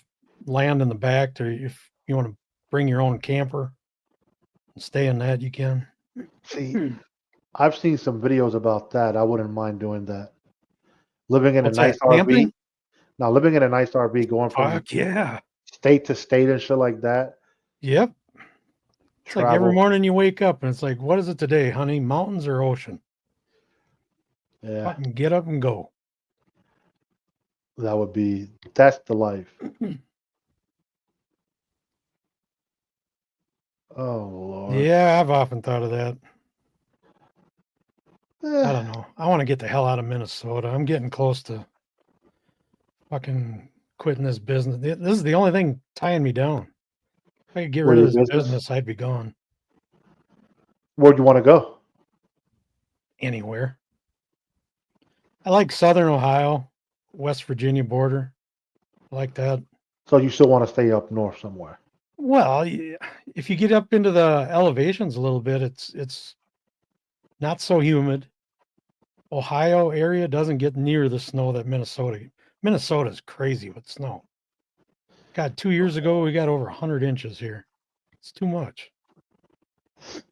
land in the back to if you want to bring your own camper and stay in that, you can. See, I've seen some videos about that. I wouldn't mind doing that. Living in a What's that? nice RV. Camping? Now, living in a nice RV, going from Fuck yeah. state to state and shit like that. Yep. It's like every Travel. morning you wake up and it's like, what is it today, honey? Mountains or ocean? Yeah, Fucking get up and go. that's the life. Oh, Lord. Yeah, I've often thought of that. I Eh, don't know. I want to get the hell out of Minnesota. I'm getting close to fucking quitting this business. This is the only thing tying me down. If I could get where rid of your this business? business, I'd be gone Where'd you want to go? anywhere. I like Southern Ohio, West Virginia border. I like that. So you still want to stay up north somewhere? Well, if you get up into the elevations a little bit, it's not so humid. Ohio area doesn't get near the snow that Minnesota. Minnesota is crazy with snow. God, 2 years ago we got over 100 inches here. It's too much.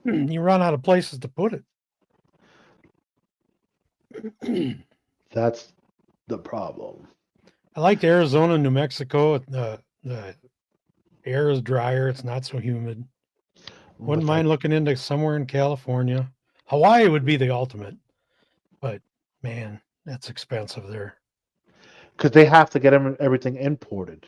You run out of places to put it. That's the problem. I liked Arizona, New Mexico. The air is drier. It's not so humid. Wouldn't mind looking into somewhere in California. Hawaii would be the ultimate, but man, that's expensive there. Because they have to get everything imported.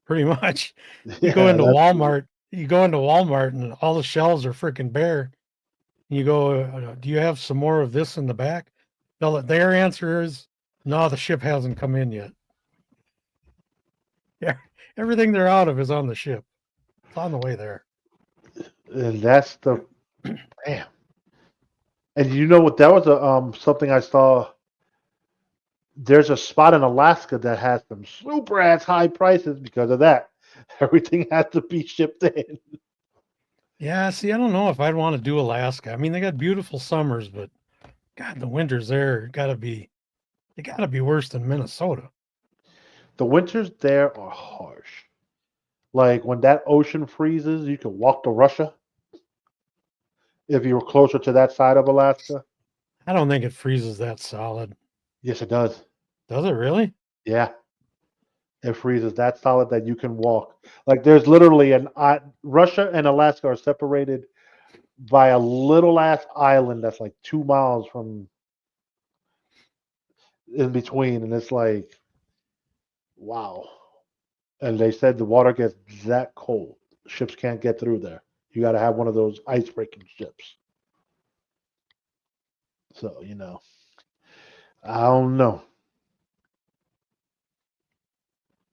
Pretty much. Yeah, You go into Walmart. You go into Walmart, and all the shelves are freaking bare. You go, do you have some more of this in the back? Their answer is, no, the ship hasn't come in yet. Yeah, everything they're out of is on the ship. It's on the way there. And that's the damn. And you know what? That was a something I saw. There's a spot in Alaska that has some super ass high prices because of that. Everything has to be shipped in. Yeah, see, I don't know if I'd want to do Alaska. I mean, they got beautiful summers, but God, the winters there they gotta be worse than Minnesota. The winters there are harsh. Like when that ocean freezes, you can walk to Russia if you were closer to that side of Alaska. I don't think it freezes that solid. Yes, it does. Does it really? Yeah, it freezes that solid that you can walk. Like there's literally Russia and Alaska are separated by a little ass island that's like 2 miles from in between, and it's like, wow. And they said the water gets that cold, ships can't get through there. You got to have one of those ice breaking ships. So I don't know.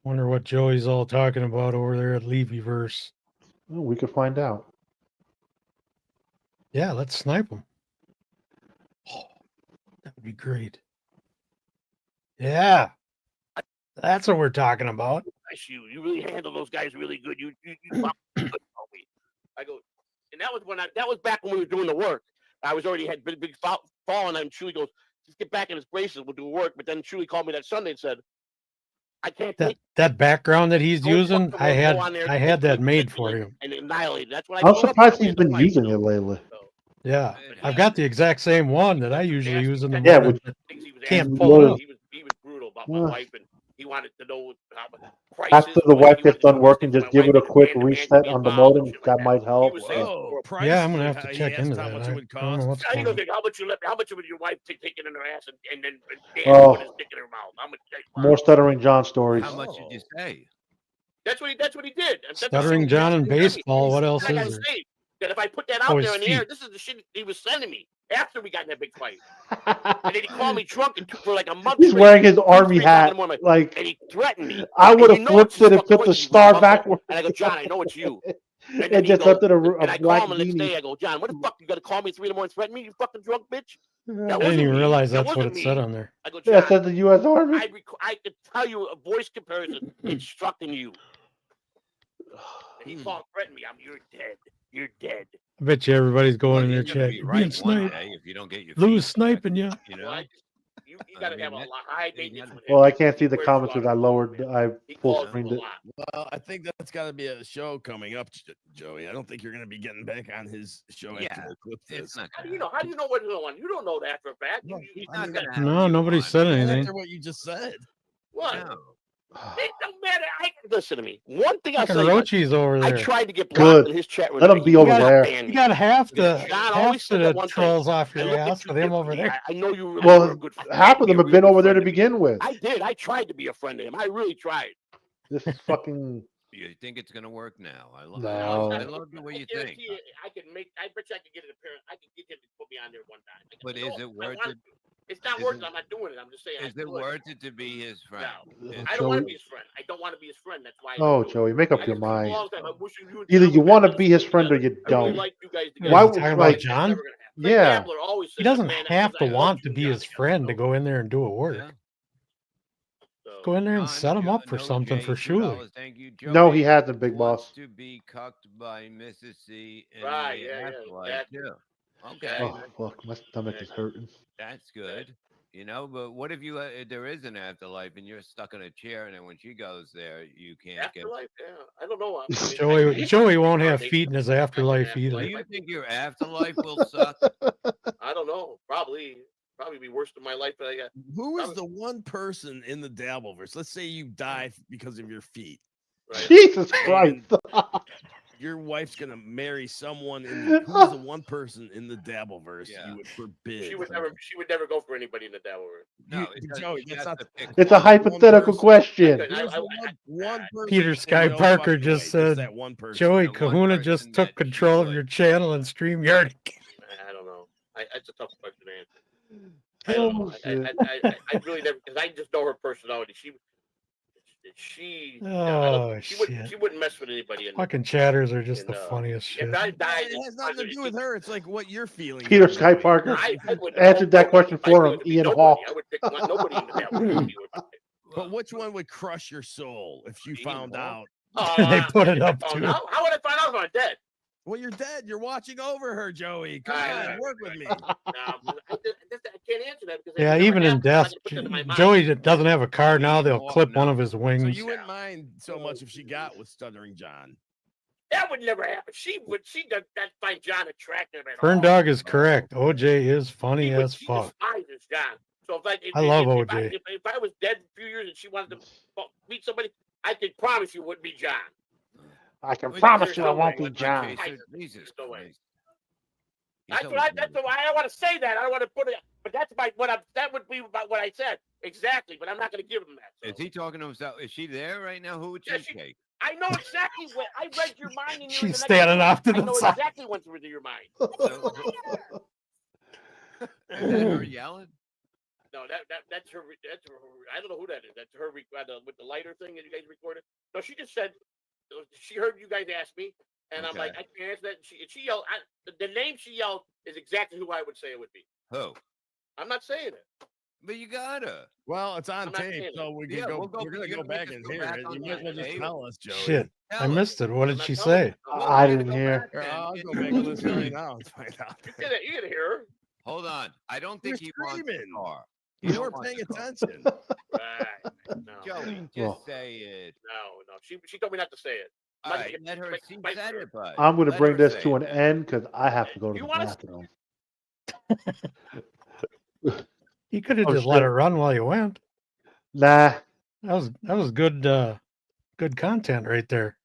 Wonder what Joey's all talking about over there at Levyverse. Well, we could find out. Yeah, let's snipe them. Oh, that would be great. Yeah, that's what we're talking about. You really handle those guys really good. You good on me. I go, and that was back when we were doing the work. I was already had big fall, and then Chewy goes, just get back in his braces. We'll do work. But then Chewy called me that Sunday and said, I can't take that background that he's Don't using. fuck I around, go on there had and that take made it for him. and annihilate it. That's what I'm surprised he's been using it lately. Yeah, I've got the exact same one that I usually use in the Yeah, morning. which Can't pull it up. He was brutal about my wife, and he wanted to know how prices. After the wife gets done working, just give it a quick reset on the modem. That might help. Yeah, I'm gonna have to check into that. How much it would I don't know cost? what's How going on. much would your wife take it in her ass and then Oh. put his dick in her mouth? How much? More Stuttering John stories. How much did you say? That's what he did. Stuttering John in baseball. What else I gotta is there? say that if I put that Oh, out his there in the air, feet. this is the shit he was sending me after we got in that big fight. And then he called me drunk and for like a month. He's straight. wearing his army hat. Like And he threatened me. I would And have flipped it and put the star backwards. And I go, John, I know it's you. And And just left it a and I black call him the next day. beanie. I go, John, what the fuck? You got to call me at 3 in the morning and threaten me? You fucking drunk bitch. I That didn't even me. realize That that's what wasn't it said me. on there. I go, Yeah, it John, says the U.S. Army. I could tell you a voice comparison instructing you. And he called and threatened me. You're dead. You're dead. I bet you everybody's going in You're their gonna chat. be You're right being one sniped. day if you don't get your Lou's feet sniping you. You know? Well, you got to have a high maintenance with him. Well, I can't see the He comments wears because I a lot of lowered. clothes, I man. He full calls screened a it. lot. Well, I think that's got to be a show coming up, Joey. I don't think you're going to be getting back on his show Yeah, after the clip It's this. not How do gonna you know? How do you know what's going on? You don't know that for a fact. No, He's I not mean, gonna. have No, you nobody on. said anything. After what you just said. What? No. It don't matter. Listen to me. One thing I'll Fucking say. Rochi's over I there. tried to get blocked Good. in his chat room. Let him be over there. You got half John always said that the one trolls thing. off I your look ass at you with him over differently. there. I know you really Well, were a good friend. half of them You're a have been real over good there to friend me. begin with. I did. I tried to be a friend to him. I really tried. This is fucking. You think it's gonna work now? I love. No. I love the way you think. guarantee I bet you I could get an appearance. I could get him to put me on there one time. But is it worth it? It's not Is worth it- it. I'm not doing it. I'm just saying. Is it worth it to be his friend? No. Is I it- don't want to be his friend. I don't want to be his friend. That's why. I Oh, don't do it. Joey, make up I your just took a mind. long time. I wish you Either you want to be his together. friend or you I really don't. like you guys You together. Why guys would talking like? about John? Yeah. Gambler always says He that, doesn't man, have because to I want love to you be guys his together. friend to go in there and do a work. Yeah. So, Go in there and John, set him up for no something Jay, for Shuli. $2. Thank you, No, Joey he hasn't, Big wants Boss. to be cucked by Mrs. C in Right, the yeah, afterlife exactly. too. Okay, Oh fuck, my stomach is hurting. that's good. you know. But what if there is an afterlife and you're stuck in a chair, and then when she goes there, you can't get. Afterlife? Yeah, I don't know. Joey won't have They- feet in his afterlife Do either. you think your afterlife will suck? I don't know. Probably be worse than my life that I got. Who is the one person in the Dabbleverse? Let's say you die because of your feet. Right? Jesus Christ. Your wife's gonna marry someone. Who's the one person in the Dabbleverse you would forbid? She would never go for anybody in the devil. No, Joey, that's not It's a hypothetical question. There's one person Peter in Sky no Parker fucking just way, said, that one person. Joey That one Kahuna person just that took she control of would- your channel and Streamyard. I don't know. It's a tough question to answer. I don't know. I really never, because I just know her personality. She wouldn't mess with anybody. Fucking chatters are just the And, funniest shit. If I died, It has nothing to do with her. It's like what you're feeling. Peter Sky Parker answered that question for him. Ian Hawk. I would pick nobody in the devil. But which one would crush your soul if you found out? They put it up How to. would I find out if I'm dead? Well, you're dead. You're watching over her, Joey. Come on, work with me. I can't answer that because Yeah, even in death, Joey doesn't have a car now. They'll clip one of his So wings. you wouldn't mind so much if she got with Stuttering John. That would never happen. She does not find John attractive at all. Fern Dog is correct. OJ is funny She as fuck. despises John. So if I love if OJ. If I was dead in a few years and she wanted to meet somebody, I can promise you it wouldn't be John. I can Well, promise there's you no I won't way. be John. Jesus No way. Christ. That's why I don't want to say that. I don't want to put it. But that's that would be about what I said exactly. But I'm not going to give him that. So. Is he talking to himself? Is she there right now? Who would Yeah, she take? I know exactly what I read your mind. And She's standing off to I the know side. exactly what's through your mind. Is that her yelling? No, that's her. I don't know who that is. That's her with the lighter thing that you guys recorded. No, she just said she heard you guys ask me, and I'm like, I can't answer that. And she yelled. The name she yelled is exactly who I would say it would be. Who? I'm not saying it. But you gotta. Well, it's on I'm not tape, saying so we can Yeah, go. we'll go- We're gonna you're go gonna make back us and go hear back it. on You the might as well just tape. tell us, Joey. Shit, I Tell us. missed it. What I'm did not she telling say? you. I didn't hear. Here, I'll go back and listen right now and find out. You didn't hear her. Hold on. I don't think You're he wants the screaming. car. You don't weren't want paying the car. attention. Right. No. Joey, just Well. say it. No. She told me not to say it. All right, let her. She Fight said for it, but I'm going to let bring her this say to it an then. end because I have to go to You the wanna- bathroom. He could have Oh, just let shit. it run while you went. Nah. That was good. Good content right there.